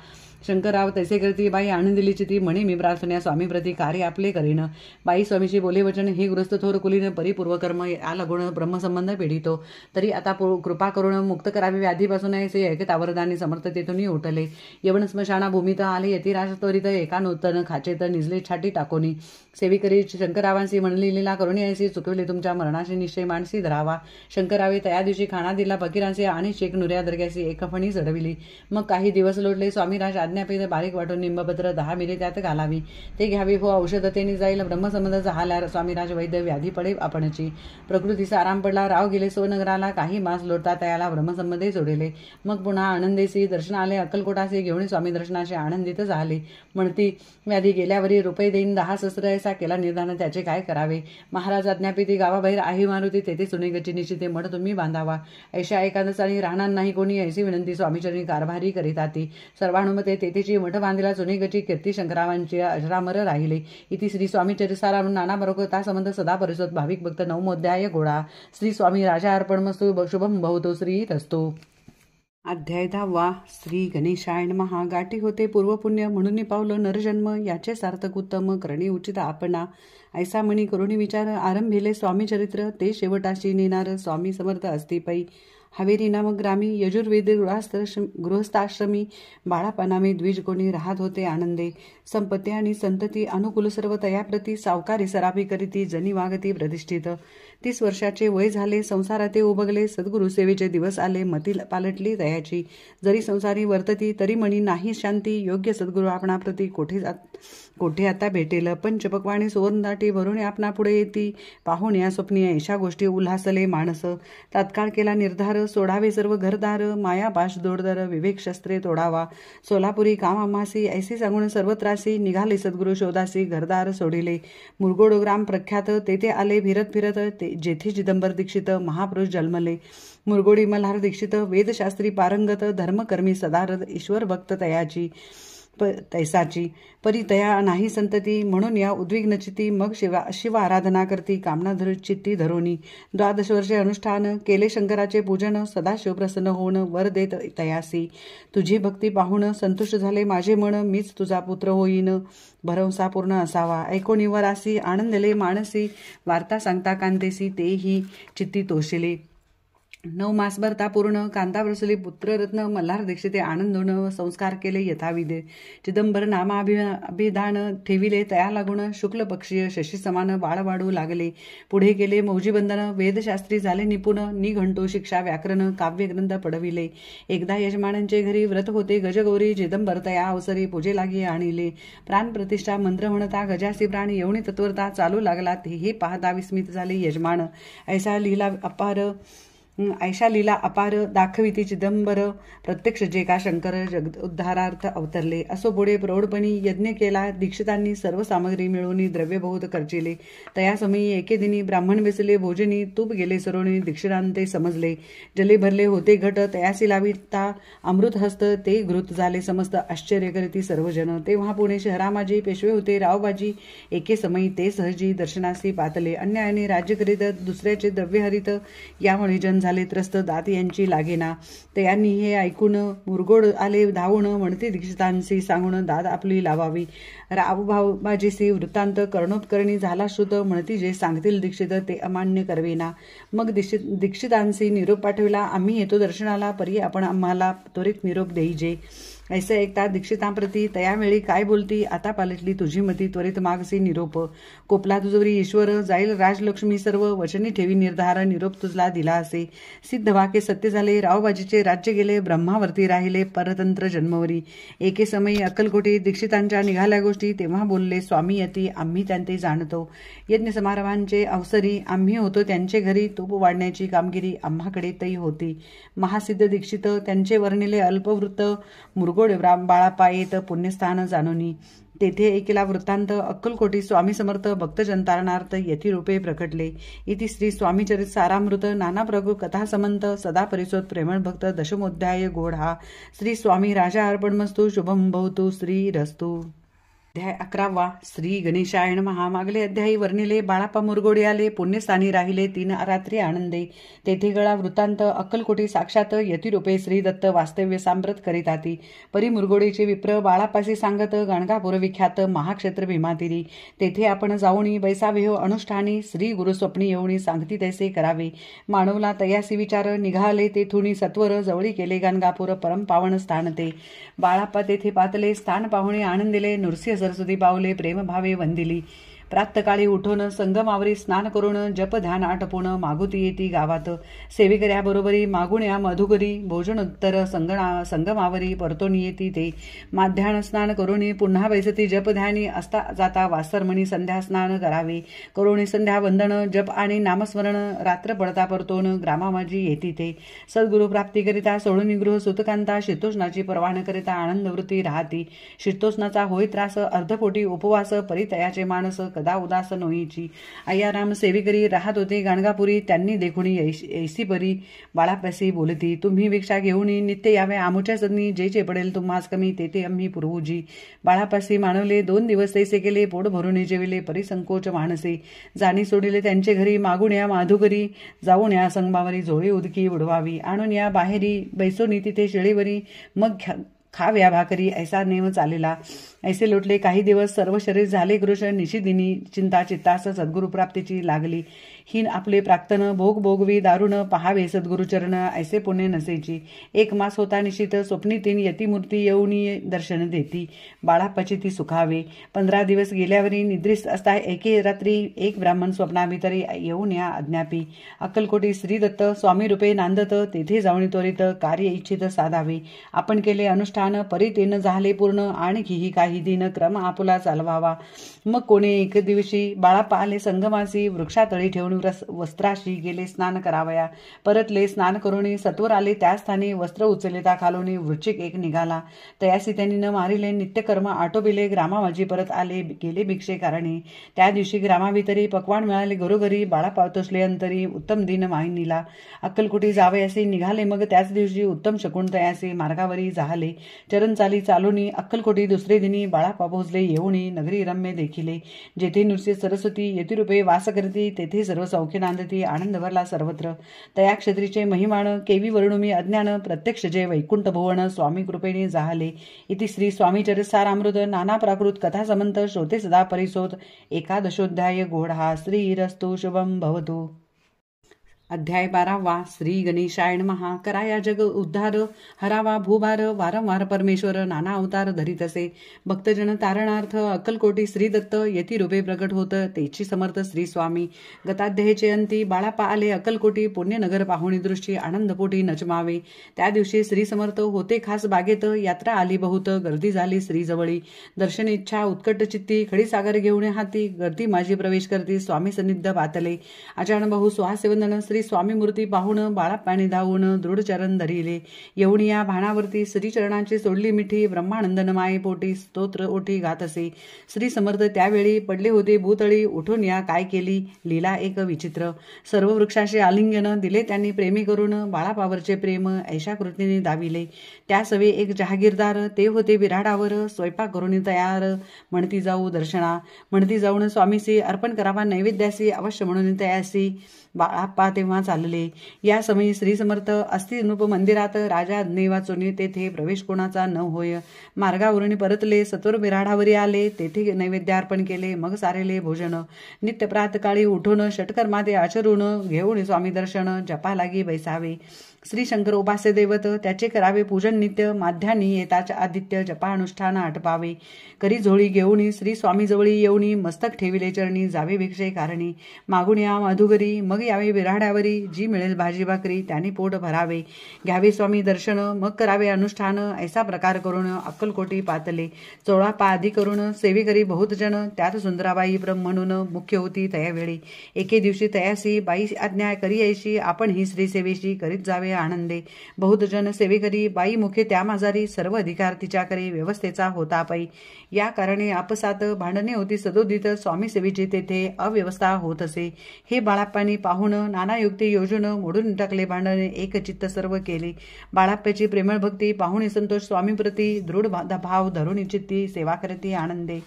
शंकरराव तैसे करती बाई आनंदिलीची ती म्हणे मी प्रार्थना स्वामी प्रति कार्य आपले करीन. बाई स्वामीशी बोले वचन हे गृहस्थ थोर कुलीन परिपूर्व कर्म आला गुण ब्रह्मसंबंध पेढितो. तरी आता कृपा करून मुक्त करावी व्याधीपासून ऐसे ऐकत आवरदानी समर्थतेतून उठले. यवन स्मशाना भूमीत आले यतिराज त्वरित एका नूतन खाचेत निजले छाटी टाकोनी. सेविकरी शंकररावांशी म्हणली लीला करुणी ऐसी चुकवले तुमच्या मरणाशी निश्चय मानसी धरावा. शंकररावे तया दिवशी खाना दिला फकीरांशी आणि शेख नुऱ्या दर्ग्याशी एक फणी चढविली. मग काही दिवस लोटले. स्वामीराज आज्ञापित बारीक वाटून निंबपत्र 10 मिली त्यात घालावी, ते घ्यावी हो औषध तेने जाईल. ब्रह्मसंबंध झाल्यावर स्वामीराज वैद्य व्याधी पडे आपणची. प्रकृतीचा आराम पडला. राव गेले सोनगराला. काही मास लोटता तयाला ब्रह्मसंबंधे सोडिले. मग पुन्हा आनंदेसी दर्शन आले. अक्कलकोटासी घेऊन स्वामी दर्शनाचे आनंदित झाले. म्हणती व्याधी गेल्यावरी रुपये देईन 10 सहस्र ऐसा केला निर्धान त्याचे काय करावे. महाराज आज्ञापिती गावाबाहेर आहे मारुती, तेथे सुनेगची निश्चिते मठ तुम्ही बांधावा. ऐशा एकादशाने राहणार नाही कोणी, ऐशी विनंती स्वामीचरणी कारभारी करीताती. सर्वानुमते तेथेची मठ बांधिला. सुनेगची कीर्ती शंकरावांची अजरामर राहिले. इति श्री स्वामी चरिताराम नाना बरोकता संबंध सदा परिसोत भाविक भक्त 9मोध्याय गोडा. श्री स्वामी राजा अर्पणमस्तु. शुभम भवतो श्री तस्तो. अध्याय 10. श्री गणेशाय नमः. गाठी होते पूर्वपुण्य म्हणून पावलं नरजन्म, याचे सार्थक उत्तम करणे उचित आपणा. ऐसा मणी करुणी विचार आरंभिले स्वामी चरित्र, ते शेवटाशी नेणार स्वामी समर्थ असती पै. हवेरी नामक ग्रामी यजुर्वेद गृहस्थाश्रमी बाळापणामे द्विज कोणी राहत होते आनंदे. संपत्ती आणि संतती अनुकूल सर्व तयाप्रती सावकारी सराफी करीती जनी वागती प्रतिष्ठित. 30 वर्षाचे वय झाले. संसाराते उबगले. सद्गुरु सेवेचे दिवस आले. मती पालटली तयाची. जरी संसारी वर्तती तरी मनी नाही शांती. योग्य सद्गुरु आपणाप्रती कोठे आता भेटेल. पंचपक्वाणी सुवर्णदाटी भरून आपणा पुढे येती. पाहून या स्वप्नी ऐशा गोष्टी उल्हासले माणस. तात्काळ केला निर्धार, सोडावे सर्व घरदार. माया पाश दोडदार विवेक शस्त्रे तोडावा. सोलापुरी कामामासी ऐसी सांगून सर्वत्रासी. निघाले सद्गुरु शोधासी घरदार सोडिले. मुरगोड ग्राम प्रख्यात तेथे आले फिरत फिरत. जेथे चिदंबर दीक्षित महापुरुष जन्मले. मुरगोडी मल्हार दीक्षित वेदशास्त्री पारंगत. धर्मकर्मी सदारथ ईश्वर भक्त तैसाची. परी तया नाही संतती म्हणून या उद्विग्नचिती. मग शिव आराधना करती कामना चित्ती धरोनी. 12 वर्षे अनुष्ठान केले शंकराचे पूजन. सदाशिव प्रसन्न होऊन वर देत तयासी. तुझी भक्ती पाहून संतुष्ट झाले माझे मन. मीच तुझा पुत्र होईन भरवसा पूर्ण असावा. ऐकोनी वरासी आनंदले मानसी. वार्ता सांगता कांतेसी तेही चित्ती तोषिले. 9 मास भरता पूर्ण कांता बरसली पुत्ररत्न. मल्हार दीक्षिते आनंदोन संस्कार केले यथाविधे. चिदंबर नामाभिधान ठेविले तया लागून. शुक्ल पक्षीय शशी समान बाळ वाढू लागले. पुढे केले मौजी बंधन. वेदशास्त्री झाले निपुण. निघंटू शिक्षा व्याकरण काव्यग्रंथ पडविले. एकदा यजमानांचे घरी व्रत होते गजगौरी. चिदंबर तया अवसरी पूजे लागी आणिले. प्राणप्रतिष्ठा मंत्र म्हणता गजासी प्राण येऊनी तत्वरता चालू लागला. हे पाहता विस्मित झाले यजमान. ऐशा लीला अपार दाखविती चिदंबर. प्रत्यक्ष जे का शंकर उद्धारार्थ अवतरले. असो पुढे प्रौढपणी यज्ञ केला. दीक्षितांनी सर्व सामग्री मिळवून द्रव्य बहुत खर्चिले. तया समयी एके दिनी ब्राह्मण बेसले भोजनी. तूप गेले सरोणी दीक्षितांते समजले. जले भरले होते घट. तयासी लाविता अमृत हस्त. ते घृत झाले समस्त आश्चर्य करीती सर्वजन. तेव्हा पुणे शहरामाजी पेशवे होते रावबाजी. एके समयी ते सहजी दर्शनासी पातले. अन्यायाने राज्य करीत दुसऱ्याचे द्रव्य हरित. यामुळे जन झाले त्रस्त. दात यांची लागेना. तयांनी हे ऐकून मुरगोड आले धावून. म्हणते दीक्षितांशी सांगून दाद आपली लावावी. रावबाजीसी वृत्तांत कर्णोत्करणी झाला श्रुत. म्हणती जे सांगतील दीक्षित ते अमान्य करवेना. मग दीक्षितांशी निरोप पाठविला. आम्ही येतो दर्शनाला. परी आपण आम्हाला त्वरित निरोप देईजे. ऐसे ऐकता दीक्षितांप्रती तयावेळी काय बोलती. आता पालटली तुझी मती. त्वरित मागसी निरोप. कोपला तुझवरी ईश्वर. जाईल राजलक्ष्मी सर्व. वचनी ठेवी निर्धार. निरोप तुझला दिला असे. सिद्ध वाक्य सत्य झाले. रावबाजीचे राज्य गेले. ब्रह्मावरती राहिले परतंत्र जन्मवरी. एके समयी अक्कलकोटी दीक्षितांच्या निघाल्या गोष्टी. तेव्हा बोलले स्वामी यती आम्ही त्यांचे जाणतो. यज्ञ समारंभांचे अवसरी आम्ही होतो त्यांचे घरी. तूप वाढण्याची कामगिरी आम्हाकडे तई होती. महासिद्ध दीक्षित त्यांचे वर्णिले अल्पवृत्त. मुरगोड बाळापा येत पुण्यस्थान जाणोनी. तेथे ऐकला वृत्तांत. अक्कलकोटी स्वामी समर्थ भक्तजनतारणार्थ यतिरूपे प्रकटले. इति श्री स्वामीचरित सारामृत नाना प्रभू कथा समंत सदा परिसोत प्रेमळ भक्त 10मोध्याय गोढा. श्री स्वामी राजा अर्पणमस्तु. शुभम भवतु श्री रस्तु. अध्याय 11. श्री गणेशाय नमः. मागले अध्यायी वर्णिले. बाळाप्पा मुरगोडी आले. पुण्यस्थानी राहिले 3 रात्री आनंदे. तेथे गळा वृत्तांत. अक्कलकोटी साक्षात यतिरूपे श्री दत्त वास्तव्य सांप्रत करीताती. परी मुरगोडीचे विप्र बाळाप्पाशी सांगत. गाणगापूर विख्यात महाक्षेत्र भीमातिरी. तेथे आपण जाऊनी बैसावेहो अनुष्ठानी. श्री गुरुस्वप्नी येऊनी सांगती तैसे करावे. मानवला तयासी विचार. निघाले तेथुनी सत्वर. जवळी केले गाणगापूर परम पावन स्थान ते. बाळाप्पा तेथे पातले. स्थान पाहुणे आनंदिले. नृसिंह सरस्वती पावले प्रेमभावे वंदिली. प्रातकाळी उठून संगमावरी स्नान करून जप ध्यान आटपून मागुती येती गावात सेविकऱ्याबरोबरी मागून या मधुकरी भोजनोत्तर संगमावरी परतून येती ते माध्यान स्नान करुणी पुन्हा बैसती जप ध्यानी असता जाता वासरमणी संध्या स्नान करावे करुणी संध्या वंदन जप आणि नामस्मरण रात्र पडता परतून ग्रामामाजी येती ते सद्गुरु प्राप्तीकरिता सोडून गृह सुतकांता शीतोष्णाची परवान करिता आनंदवृत्ती राहती शीतोष्णाचा होई त्रास अर्धपोटी उपवास परितयाचे मानस कदा उदास नोईची अय्याराम सेविकरी राहत होते गाणगापुरी त्यांनी देखुनी ऐसी परी बाळापाशी बोलती तुम्ही भिक्षा घेऊन नित्य यावे आमुच्या सदनी जे पडेल तुम्हास कमी ते आम्ही पुरवूजी बाळापाशी मानवले 2 दिवस तैसे केले पोट भरून जेविले परिसंकोच मानसे जाणी सोडिले त्यांचे घरी मागून या माधुकरी जाऊन या संगमावरी झोळी उदकी उडवावी आणून या बाहेरी बैसोनी तिथे शेळीवरी मग खाव्या भाकरी ऐसा नेम चालेला ऐसे लोटले काही दिवस सर्व शरीर झाले कृश निशिदिनी चिंता चित्तास सद्गुरु प्राप्तीची लागली हिन आपले प्राक्तन भोग भोगवी दारुण पहावे सद्गुरुचरण ऐसे पुण्य नसेची 1 मास होता निशित स्वप्नी 3 यतीमूर्ती येऊनी दर्शन देती बाळापाची ती सुखावे 15 दिवस गेल्यावरी निद्रिस्त असता एके रात्री एक ब्राह्मण स्वप्नाभितरी येऊन या अज्ञापी अक्कलकोटी श्री दत्त स्वामी रूपे नांदत तेथे जाऊन त्वरित कार्य इच्छित साधावे आपण केले अनुष्ठान परितेन झाले पूर्ण आणखीही काही दिन क्रम आपुला चालवावा मग कोणी एक दिवशी बाळाप्पा आले संगमासी वृक्षातळी ठेवून वस्त्राशी गेले स्नान करावया परतले स्नान करून सत्वर आले त्या स्थानी वस्त्र उचलेता खालोनी वृश्चिक एक निघाला तयासी त्यांनी न मारिले नित्यकर्म आटोबिले ग्रामामाजी परत आले गेले भिक्षे कारणे त्या दिवशी ग्रामाभितरी पक्वान मिळाले घरोघरी बाळाप्पा तोसले अंतरी उत्तम दिन माहिनीला अक्कलकोटी जावे असे निघाले मग त्याच दिवशी उत्तम शकुन तयासी मार्गावरी जाहले चरण चाली चालूनी अक्कलकोटी दुसरे दिनी बाळाप्पा पोहोचले येऊनी नगरी रम्य देखिले जेथे नृत्य सरस्वती यतिरूपे वास करती तेथे सर्व सौख्य नांदती आनंद भरला सर्वत्र तया क्षत्रीचे महिमान केवी वर्णुमी अज्ञान प्रत्यक्ष जे वैकुंठ भुवन स्वामी कृपेने जाहले इति श्री स्वामी चरितसारामृत नाना प्राकृत कथा समंत श्रोते सदा परिसोत एकादशोध्याय गोढा श्रीरस्तु शुभम भवतु। अध्याय 12 श्री गणेशाय नमः कराया जग उद्धार हरावा भूभार वारंवार परमेश्वर नाना अवतार धरीतसे भक्तजन तारणार्थ अक्कलकोटी श्री दत्त यती रूपे प्रकट होत तेची समर्थ श्री स्वामी गताध्यायचे अंती बाळाप्पा आले अक्कलकोटी पुण्यनगर पाहुणी दृष्टी आनंदपोटी नचमावे त्या दिवशी श्री समर्थ होते खास बागेत यात्रा आली बहुत गर्दी झाली श्री जवळी दर्शन इच्छा उत्कट चित्ती खडीसागर घेऊन हाती गर्दी माझी प्रवेश करती स्वामी सन्निध पातले अचान बहु सुहासेवंदन श्री स्वामी मूर्ती पाहून बाळाप्पाने धावून दृढचरण धरिले येऊन या भाणावरती श्रीचरणांची सोडली मिठी ब्रह्मानंदन माये पोटी स्तोत्र ओठी गात असे श्री समर्थ त्यावेळी पडले होते भूतळी उठून या काय केली लीला एक विचित्र सर्व वृक्षाशी आलिंगन दिले त्यांनी प्रेमी करून बाळापावरचे प्रेम ऐशा कृतीने दाविले त्या सवे एक जहागीरदार ते होते बिराडावर स्वयंपाक करून तयार म्हणती जाऊ दर्शना म्हणती जाऊन स्वामीसी अर्पण करावा नैवेद्यासी अवश्य म्हणून तयासी बाळाप्पा तेव्हा चालले या समयी श्री समर्थ अस्थिरूप मंदिरात राजा अग्नी वाचून तेथे प्रवेश कोणाचा न होय मार्गावरून परतले सत्वर बिराडावरी आले तेथे नैवेद्यार्पण केले मग सारेले भोजन नित्य प्रातकाळी उठून षटकर्मादे आचरून घेऊन स्वामी दर्शन जपा लागी बैसावे श्री शंकर उपास्य दैवत त्याचे करावे पूजन नित्य माध्यानी येताच आदित्य जपानुष्ठान आटपावे करी झोळी घेऊन श्री स्वामी जवळी येऊनी मस्तक ठेविले चरणी जावे भिक्षे कारणी मागून या मधुगरी मग यावे बिराडावरी जी मिळेल भाजी भाकरी त्याने पोट भरावे घ्यावे स्वामी दर्शन मग करावे अनुष्ठान ऐसा प्रकार करून अक्कलकोटी पातले 16 पादी करून सेवेकरी बहुत जन त्यात सुंदराबाई ब्रह्म म्हणून मुख्य होती तयावेळी एके दिवशी तयासी बाई आज्ञा करी ऐशी आपण ही श्री सेवेशी करीत जावे आनंदे बहुत जन सेवेकरी बाई मुखे त्या माजारी सर्व अधिकार तिच्याकडे व्यवस्थेचा होता पै या कारणे आपसात भांडणे होती सदोदित स्वामी सेवेची तेथे अव्यवस्था होत असे हे बाळाप्पांनी पाहून नाना युक्ती योजून मोडून टाकले भांडणे एक चित्त सर्व केले बाळाप्पाची प्रेमळ भक्ती पाहुणे संतोष स्वामीप्रती दृढ भाव धरून चित्ती सेवा करती आनंदे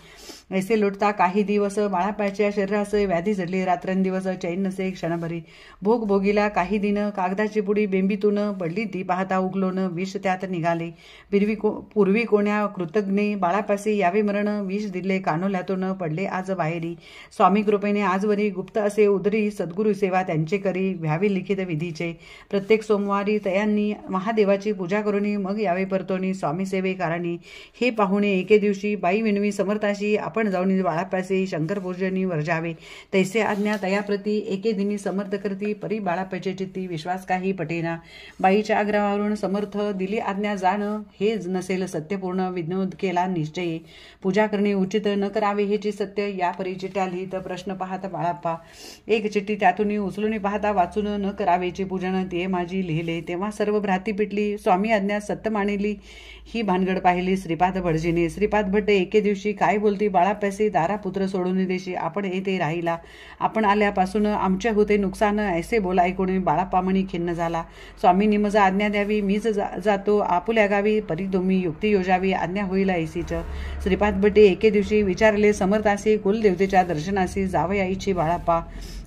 ऐसे लोटता काही दिवस बाळाप्पाच्या शरीरास व्याधी जडली रात्रंदिवस चैन नसे क्षणभरी भोग भोगीला काही दिन कागदाची पुडी बेंबीतून पडली ती पाहता उगलोन विष त्यात निघाले पूर्वी कोण्या कृतज्ञे बाळापासी यावे मरण विष दिले कानोल्यातून पडले आज बाहेरी स्वामी कृपेने आजवरी गुप्त असे उदरी सद्गुरु सेवा त्यांचे करी व्हावे लिखित विधीचे प्रत्येक सोमवारी तयांनी महादेवाची पूजा करून मग यावे परतोनी स्वामी सेवे कारणी हे पाहुणे एके दिवशी बाई विनवी समर्थाशी आपण आपण जाऊन बाळापासे शंकर पूजनी वर्जावे तैसे आज्ञा तयाप्रती एके दिनी समर्थ करती परी बाळापाचे चित्ती विश्वास काही पटेना. बाईच्या आग्रहावरून समर्थ दिली आज्ञा जाणं हे नसेल सत्यपूर्ण विनोद केला निश्चयी. पूजा करणे उचित न करावे हेची सत्य या परी चिठ्ठ्या लिहित प्रश्न पाहता बाळाप्पा. एक चिठ्ठी त्यातून उचलून पाहता वाचून न करावेचे पूजन ते माझी लिहिले. तेव्हा सर्व भ्राती पिटली. स्वामी आज्ञा सत्य मानिली ही भानगड पाहिली श्रीपाद भटजीने. श्रीपाद भट एके दिवशी काय बोलती बाळाप्पासी दारा पुत्र सोडून देशी आपण येथे राहिला. आपण आल्यापासून आमचे होते नुकसान ऐसे बोला ऐकून बाळाप्पा म्हणी खिन्न झाला. स्वामींनी मज आज्ञा द्यावी मीच जातो आपुल्या गावी परी तुम्ही युक्ती योजावी आज्ञा होईल ऐसीच. श्रीपाद भटे एके दिवशी विचारले समर्थासी कुलदेवतेच्या दर्शनासी जावयाईची बाळाप्पा.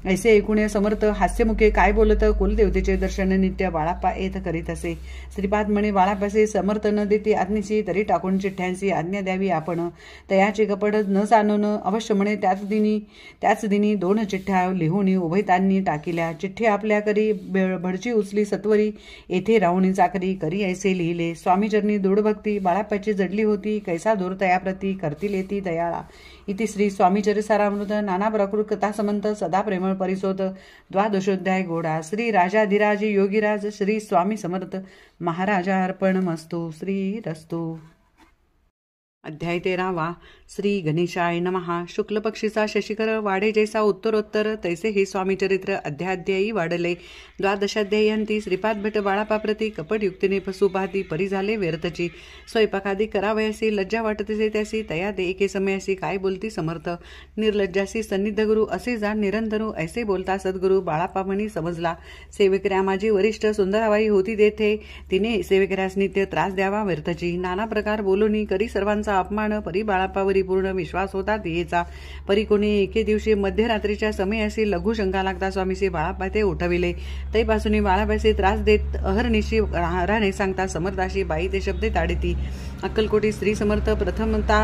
ऐसे ऐकून समर्थ हास्यमुखे काय बोलत कुलदेवतेचे दर्शन नित्य बाळाप्पा येत करीत असे. श्रीपाद म्हणे बाळाप्पासे समर्थ न देती आज्ञेची तरी टाकून चिठ्ठ्यांची आज्ञा द्यावी आपण. तयाचे कपड न जाणून अवश्य म्हणे त्याच दिनी 2 चिठ्ठ्या लिहून उभयतांनी टाकिल्या. चिठ्ठी आपल्या करी भडची उचली सत्वरी येथे राहुणी चाकरी करी ऐसे लिहिले. स्वामीचरणी दृढभक्ती बाळाप्पाची जडली होती कैसा दूर तयाप्रती करतील येती दयाळा. इति श्री स्वामीचरितामृत नाना प्रकृत कथा समंत सदा प्रेमळ परिसोत द्वादशोध्याय गोडा. श्री राजाधिराज योगीराज श्री स्वामी समर्थ महाराजा अर्पणमस्तु. श्री रस्तु. अध्याय 13 श्री गणेशाय नमः. शुक्ल पक्षीचा शशिकर वाढे जैसा उत्तरोत्तर तैसे हे स्वामीचरित्र अध्याध्यायी वाढले. द्वादशाध्यायी श्रीपाद भट बाळापाप्रती कपट युक्तीने फसू पाहती परी झाले व्यर्थची. स्वयंपाकादी करावयासी लज्जा वाटतसे त्यासी तया दे एके समयासी काय बोलती समर्थ. निर्लज्जासी सन्निध गुरु असे जाण निरंतरू ऐसे बोलता सद्गुरु बाळापा म्हणी समजला. सेवकऱ्या माझी वरिष्ठ सुंदराबाई होती तेथे तिने सेवकऱ्यास नित्य त्रास द्यावा व्यर्थची. नाना प्रकार बोलूनी करी सर्वांचा अपमान परी बाळापावरी पूर्ण विश्वास होता तियेचा. परी कोणी एके दिवशी मध्यरात्रीच्या समयासी लघु शंका लागता स्वामीसी बाळापा ते उठविले. तैपासून बाळापाशी त्रास देत अहर्निशी राहणे सांगता समर्थाशी बाई ते शब्दे ताडिती. अक्कलकोटी श्री समर्थ प्रथमता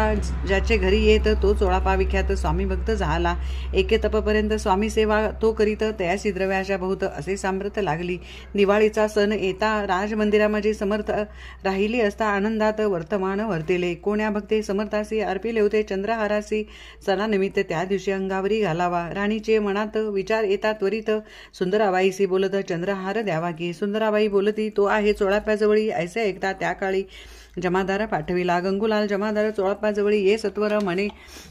ज्याचे घरी येत तो चोळापा विख्यात स्वामी भक्त झाला. एके तपपर्यंत स्वामी सेवा तो करीत तयासी द्रव्याशा बहुत असे सांप्रत लागली. दिवाळीचा सण येता राजमंदिरामध्ये समर्थ राहिली असता आनंदात वर्तमान वर्तेले. कोण्या भक्ते समर्थासी अर्पिले होते चंद्रहारासी सणानिमित्त त्या दिवशी अंगावरी घालावा. राणीचे मनात विचार येता त्वरित सुंदराबाईसी बोलत चंद्रहार द्यावा की. सुंदराबाई बोलती तो आहे चोळाप्याजवळी ऐसे ऐकता त्या काळी जमादार पाठविला. गंगूलाल जमादार चोळाप्पाजवळी ये सत्वर म्हणे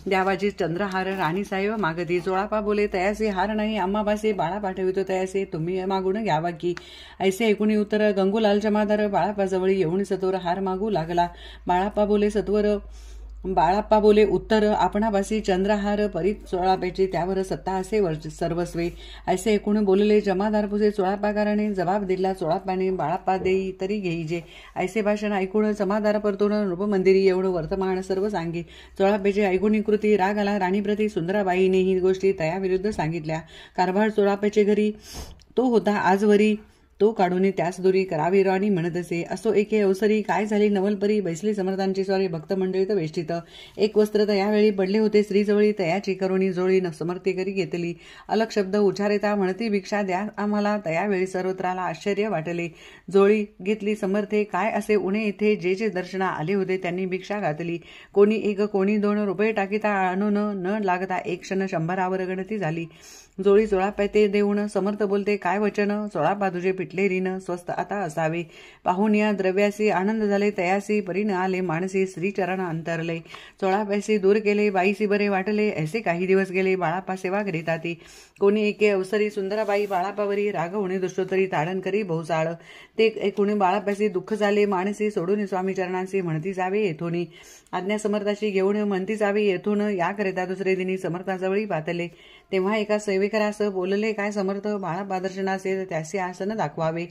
द्यावाजी चंद्रहार. राणी साहेब मागती. चोळाप्पा बोले तयासी हार नाही आम्हापासे बाळा पाठवितो तयासे तुम्ही मागून घ्यावा की. ऐसे ऐकून उत्तर गंगूलाल जमादार बाळाप्पाजवळी येऊन सत्वर हार मागू लागला. बाळाप्पा बोले उत्तर आपणापासी चंद्रहार परी चोळाप्याची त्यावर सत्ता असे सर्वस्वे. ऐसे ऐकून बोलले जमादार पुसे चोळाप्पाकाराने जबाब दिला चोळाप्पाने बाळाप्पा देई तरी घेईजे. ऐसे भाषण ऐकून जमादार परतून नृपमंदिरी एवढं वर्तमान सर्व सांगे. चोळाप्याची ऐकून कृती राग आला राणीप्रती. सुंदराबाईने ही गोष्टी तयाविरुद्ध सांगितल्या. कारभार चोळाप्याचे घरी तो होता आजवरी तो काढून त्यास दुरी करावी राणी म्हणत असे. असो एके अवसरी काय झाले नवलपरी बैसली समर्थांची स्वारी भक्त मंडळीत वेष्टित. एक वस्त्र तयावेळी पडले होते स्त्रीजवळी तयाची करुणी जोळी समर्थी करी घेतली. अलग शब्द उच्चारिता म्हणती भिक्षा द्या आम्हाला. तयावेळी सर्वत्राला आश्चर्य वाटले. जोळी घेतली समर्थे काय असे उणे इथे जे जे दर्शना आले होते त्यांनी भिक्षा घातली. कोणी 1 कोणी 2 रुपये टाकीता आणून न लागता एक क्षण 100 गणती झाली. जोळी चोळाप्या ते देऊन समर्थ बोलते काय वचन. चोळापा तुझे पिटले रीन स्वस्त आता असावे. पाहून या द्रव्यासी आनंद झाले तयासी परीन आले माणसी श्रीचरण अंतरले. चोळाप्यासी दूर केले बाईसी बरे वाटले. ऐसे काही दिवस गेले बाळापा सेवा करीता ती. कोणी एके अवसरी सुंदराबाई बाळापावरी रागवणे दुष्टोत्तरी ताडण करी बहुसाळ. ते कोणी बाळाप्यासी दुःख झाले माणसी सोडून स्वामी चरणांशी म्हणती जावे येथून. आज्ञा समर्थाशी घेऊन म्हणती जावे येथून. याकरिता दुसरे दिनी समर्थाजवळी पातले. तेव्हा एका सेवेकरास बोलले काय समर्थ बाळापा दर्शनासे त्याचे आसन दाखवावे.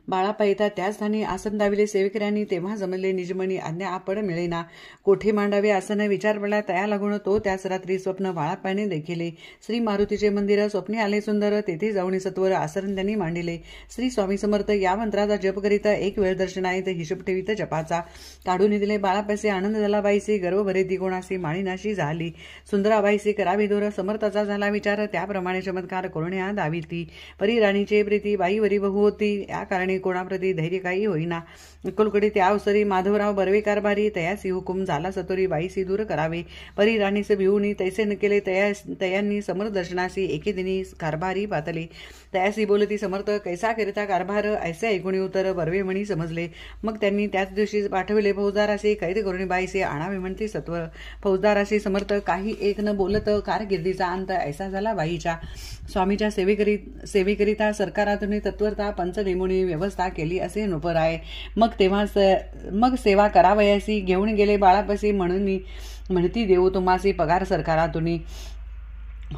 बाळापा येता त्याच स्थानी आसन दाविले. सेवकऱ्यांनी तेव्हा जमले निजमनी आज्ञा आपण मिळेना. कोठे मांडावे आसन विचार पडला तया लागून तो त्याच रात्री स्वप्न बाळापाने देखिले. श्री मारुतीचे मंदिर स्वप्ने आले सुंदर. तेथे जाऊन सत्वर आसन त्यांनी मांडिले. श्री स्वामी समर्थ या मंत्राचा जप करीत एक वेळ दर्शनायत हिशोब ठेवीत जपाचा. काढून दिले बाळापासे आनंद झाला बाईसी. गर्व भरे दिगोणासी माळीनाशी झाली. सुंदराबाईसी करावी दोर समर्थाचा झाला विचार. त्याप्रमाणे चमत्कार करुण्या दाविती. परी राणीचे प्रीती बाईवरी बहु होती. या कारणी कोणाप्रती धैर्य काही होईना. अक्कलकोटी त्या अवसरी माधवराव बर्वे कारभारी तयासी हुकुम झाला सतोरी बाईसी दूर करावे. परी राणीस भिवूनी तैसे न केले तयांनी समर्थ दर्शनासी एके दिनी कारभारी पातले. तयासी बोलती समर्थ कैसा करिता कारभार ऐसे ऐकून उतर बर्वे म्हणी समजले. मग त्यांनी त्याच दिवशी पाठविले फौजदाराशी कैद करून बाईसे आणावे म्हणते सत्वर. फौजदाराशी समर्थ काही एक न बोलत कारकिर्दीचा अंत ऐसा झाला बाईच्या. स्वामीच्या सेवेकरिता सरकारातून तत्वरता पंच नेमुनी व्यवस्था केली असे नोपराय. मग सेवा करावयासी घेऊन गेले बाळापासी म्हणती देऊ तुम्हासी पगार सरकारातून.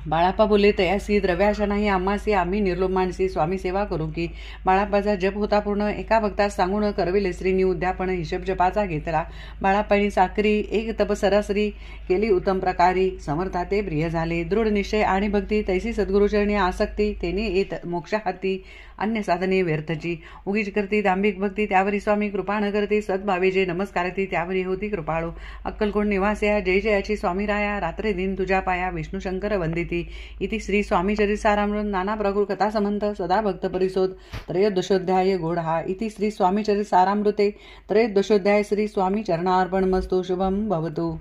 बाळाप्पा बोले तयासी द्रव्याशा नाही आम्हासी आम्ही निर्लोभ माणसी स्वामी सेवा करू की. बाळाप्पाचा जप होता पूर्ण एका भक्तास सांगून करविले श्रीनी उद्यापन हिशोब जपाचा घेतला. बाळाप्पानी साकरी एक तप सरासरी केली उत्तम प्रकारी. समर्था ते प्रिय झाले. दृढ निश्चय आणि भक्ती तैसी सद्गुरुचरणी आसक्ती तेने येत मोक्षा हाती अन्य साधने व्यर्थची. उगीच करती दांभिक भक्ती त्यावरी स्वामी कृपा न करते. सद्भावे जे नमस्कारती त्यावरी होती कृपाळू. अक्कलकोट निवासया जय जयाची स्वामी राया रात्रे दिन तुझ्या पाया विष्णू शंकर वंदिती. इति श्री स्वामी चरितसारामृत नाना प्रकृ कथा समंत सदा भक्त परिशोध त्रयोदशोध्याय गोढा. इति श्री स्वामी चरितसारामृते त्रयोदशोध्याय श्री स्वामी चरणार्पणमस्तु शुभम भवतु.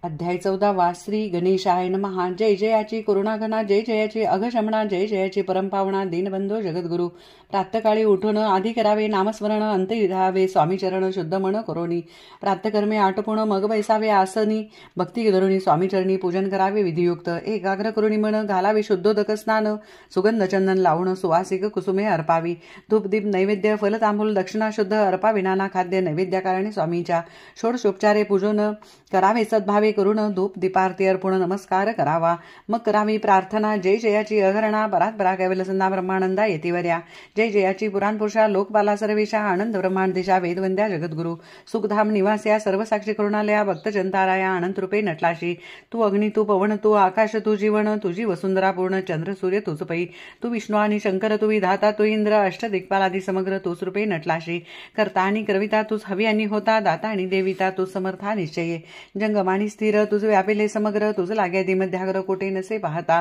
अध्याय 14 श्री गणेशाय नमः. जय जयाची करुणाघना जय जयाची अघशमना जय जयाची परमपावना दीनबंधो जगद्गुरु. प्रातःकाळी उठून आधी करावे नामस्मरण अंत विधावे स्वामी चरण शुद्ध मन करोनी. प्रातःकर्मे आटपून मग बैसावे आसनी भक्ती धरुणी स्वामी चरणी पूजन करावे विधियुक्त. एकाग्र करुणी मन घालावे शुद्धोदक स्नान सुगंध चंदन लावून सुवासिक कुसुमे अर्पावी. धूपदीप नैवेद्य फल तांबूल दक्षिणा शुद्ध अर्पावे नाना खाद्य नैवेद्याकारणी स्वामीच्या. षोडशोपचारे पूजन करावे सद्भावे करून धूप दीपारती अर्पण नमस्कार करावा. मग करावी प्रार्थना जय जयाची अघरणा परात्परा कैवल्यसंदा ब्रह्मानंदा येतिवर्या. जय जयाची पुराण पुरुषा लोकपाला सर्वेशा आनंद ब्रह्मांड दिशा वेदवंद्या जगद्गुरु. सुखधाम निवास्या सर्वसाक्षी करुणालया भक्तचंताराया अनंत रूपे नटलाशी. तू अग्नी तू पवन तू आकाश तू जीवन तुझी वसुंधरा पूर्ण चंद्र सूर्य तुझ पै. तू विष्णू आणि शंकर तू विधाता तू इंद्र अष्टदिक्पालादी समग्र तूच रूपे नटलाशी. करता आणि करविता तूच हवी आणि होता दाता आणि देविता तू समर्था निश्चये. जंगमानी स्थिर तुझ व्यापिले समग्र तुझ लाग्यादी मध्याग्र कोटे नसे पाहता.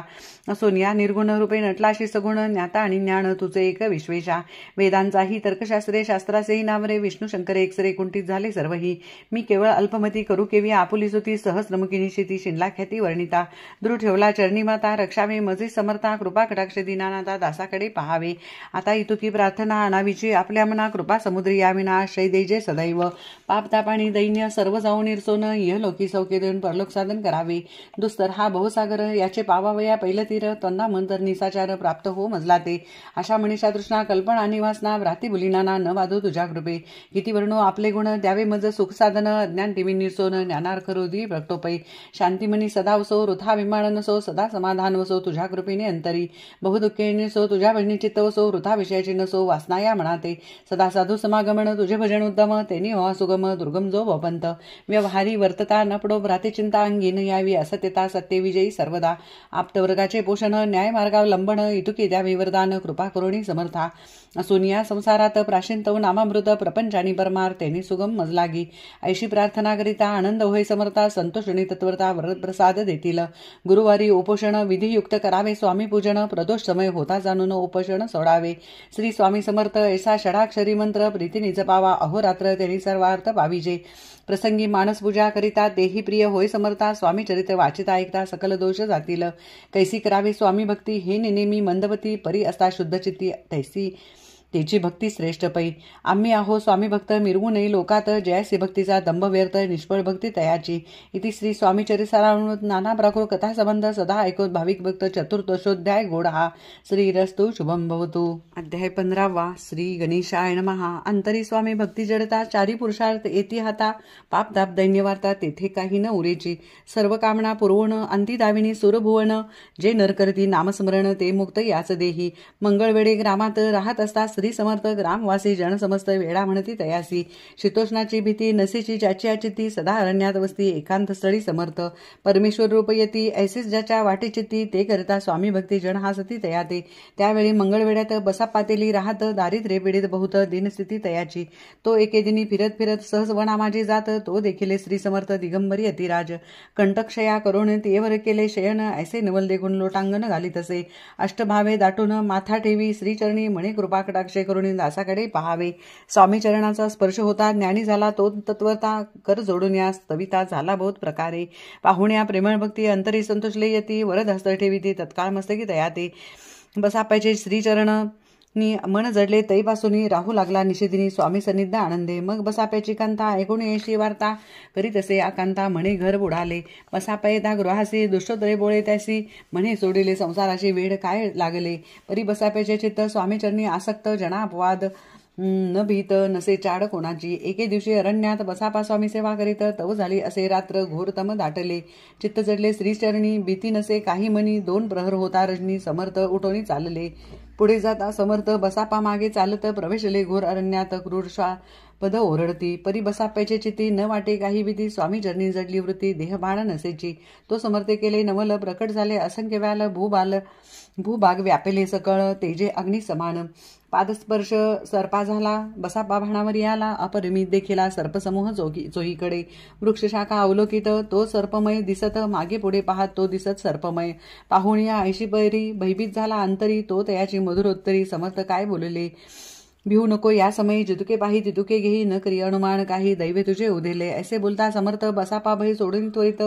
सोनिया निर्गुण रूपे नटलाशी सगुण ज्ञाता आणि ज्ञान तुझे एक विश्वेशा. वेदांचाही तर्कशास्त्रे शास्त्रासेही नावरे विष्णू शंकर एकसरे कुंठित झाले सर्वही. मी केवळ अल्पमती करू केवी आपुली सुती सहस्रमुखिनी शिती शिनला ख्याती वर्णिता. दृढ ठेवला चरणी माता रक्षावे मजे समर्था कृपा कटाक्ष दिनानाथा दासाकडे पहावे. आता इतुकी प्रार्थना आणावीची आपल्या मना कृपा समुद्री याविना आश्रय देजे सदैव. पापतापाणी दैन्य सर्व जाऊन निर्सोन इहलोकी सौख्य देऊन परलोक साधन करावे. दुस्तर हा बहुसागर याचे पावावया पहिलं तीर तन्ना मंतर निसाचार प्राप्त हो मजला ते. अशा मनीषा तृष्णा कल्पना आणि वासना भ्राती बुलिनाना न वाधो तुझ्या कृपे. किती वर्णो आपले गुण द्यावे मज सुख साधन अज्ञान टिमी निर्सोन ज्ञानार्थ रोधी प्रगटोपै. शांतिमनी सदा वसो वृथा विमान नसो सदा समाधान वसो तुझ्या कृपेने अंतरी. बहुदुःखे नसो तुझ्या भजनी चित्त वसो वृथा विषयाची नसो वासना या मनाते. सदा साधू समागमन तुझे भजन उत्तम तेने हो सुगम दुर्गम जो भवंत. व्यवहारी वर्तता नपडो भ्राते चिंता अंगीन यावी असत्यता सत्यविजयी सर्वदा. आप्तवर्गाचे पोषण न्याय मार्गावलंबन इतुकी द्यावे वरदान कृपा करुणी समर्था. सोनिया संसारात प्राशिंतव नामामृत प्रपंचानी परमार्थेने सुगम मजलागी. ऐशी प्रार्थना करिता आनंद होय समर्था संतोषणी तत्वरता वरप्रसाद देतील. गुरुवारी उपोषण विधियुक्त करावे स्वामी पूजन प्रदोष समय होता जाणून उपोषण सोडावे. श्री स्वामी समर्थ ऐसा षडाक्षरी मंत्र प्रीतीने जपावा अहोरात्र त्यांनी सर्वार्थ पाविजे. प्रसंगी मानसपूजा करिता तेही प्रिय होय समर्था. स्वामी चरित्र वाचिता ऐकता सकल दोष जातील. कैसी करावी स्वामी भक्ती हे नेनेमी मंदवती परी असता शुद्ध चित्ती तैसी त्याची भक्ती श्रेष्ठ पै. आम्ही आहो स्वामी भक्त मिरवू नये लोकात जयासी भक्तीचा दंभ व्यर्थ निष्फळ भक्ती तयाची. इति श्री स्वामी चरितसारामृत नाना प्राकृत कथा संबंध सदा ऐकत भाविक भक्त चतुर्दशोध्याय गोढा. श्रीरस्तु शुभम भवतु. अध्याय 15 श्री गणेशाय नमः. अंतरी स्वामी भक्ती जडता चारी पुरुषार्थ येती हाता. पाप दाप दैन्य वार्ता तेथे काही न उरेची. सर्व कामना पुरवण अंती दाविनी सुरभुवन. जे नर करती नामस्मरण ते मुक्त याच देही. मंगळवेळे ग्रामात राहत असता श्री समर्थ ग्रामवासी जन समस्त वेळा म्हणती तयासी. शीतोष्णाची भीती नसेची ज्याची अचिती सदा अरण्यात वस्ती एकांत स्थळी समर्थ. परमेश्वर रूप येती ऐसेच ज्याच्या वाटे चित्ती ते करता स्वामी भक्ती जन हासती तयाते. त्यावेळी मंगळवेड्यात बसा पातेली राहत दारिद्र्य पीडित बहुत दिनस्थिती तयाची. तो एके दिनी फिरत फिरत सहज वना माझी जात. तो देखील श्री समर्थ दिगंबरी अतिराज. कंटक्षया करून तेवर केले शयन ऐसे नवल देखून लोटांगण घालीत असे. अष्टभावे दाटून माथा ठेवी श्रीचरणी म्हणे कृपा कटाक्ष कटाक्षे करून दासाकडे पहावे. स्वामी चरणाचा स्पर्श होता ज्ञानी झाला तो तत्वता, कर जोडून या स्तविता झाला बहुत प्रकारे. पाहुण्या प्रेमळ भक्ती अंतरी संतोषले यती, वरद हस्त ठेविती तत्काळ मस्तकी दयाते. बसा पाहिजे श्रीचरण मन जडले तैपासून राहू लागला निषेधिनी स्वामी सन्निध आनंदे. मग बसाप्याची कांता 79 वार्ता करीत असे आकांता म्हणे घर बुडाले. बसापाये त्या गृहासी दुष्टोदरे बोळे त्यासी, म्हणे सोडिले संसाराची वेळ काय लागले. परी बसाप्याचे चित्त स्वामीचरणी आसक्त, जना अपवाद न भीत नसे चाड कोणाची. एके दिवशी अरण्यात बसापा स्वामी सेवा करीत तव झाली असे रात्र घोरतम दाटले. चित्त जडले श्रीचरणी भीती नसे काही मनी. 2 प्रहर होता रजनी समर्थ उठोनी चालले. पुढे जाता समर्थ बसापा मागे चालत प्रवेशले घोर अरण्यात. क्रूरशा पद ओरडती परी बसाप्याचे चित्ती न वाटे काही भीती. स्वामी चरणी जडली वृत्ती देहबाण नसेची. तो समर्थे केले नवल प्रकट झाले असंख्य व्याल. भूभाग व्यापेले सकळ तेजे अग्नी समान. पादस्पर्श सर्पा झाला बसापा भाणावर आला. अपरिमित देखिला सर्पसमूह चोहीकडे. वृक्षशाखा अवलोकित तो सर्पमय दिसत. मागे पुढे पाहत तो दिसत सर्पमय. पाहुण्या 80 पैरी भयभीत झाला अंतरी. तो तयाची मधुरोत्तरी समर्थ काय बोलले. भिवू नको या समयी जितुके पाही तितुके घेई. न करी अनुमान काही दैवे तुझे उदिले. ऐसे बोलता समर्थ बसापा भय सोडून त्वरित.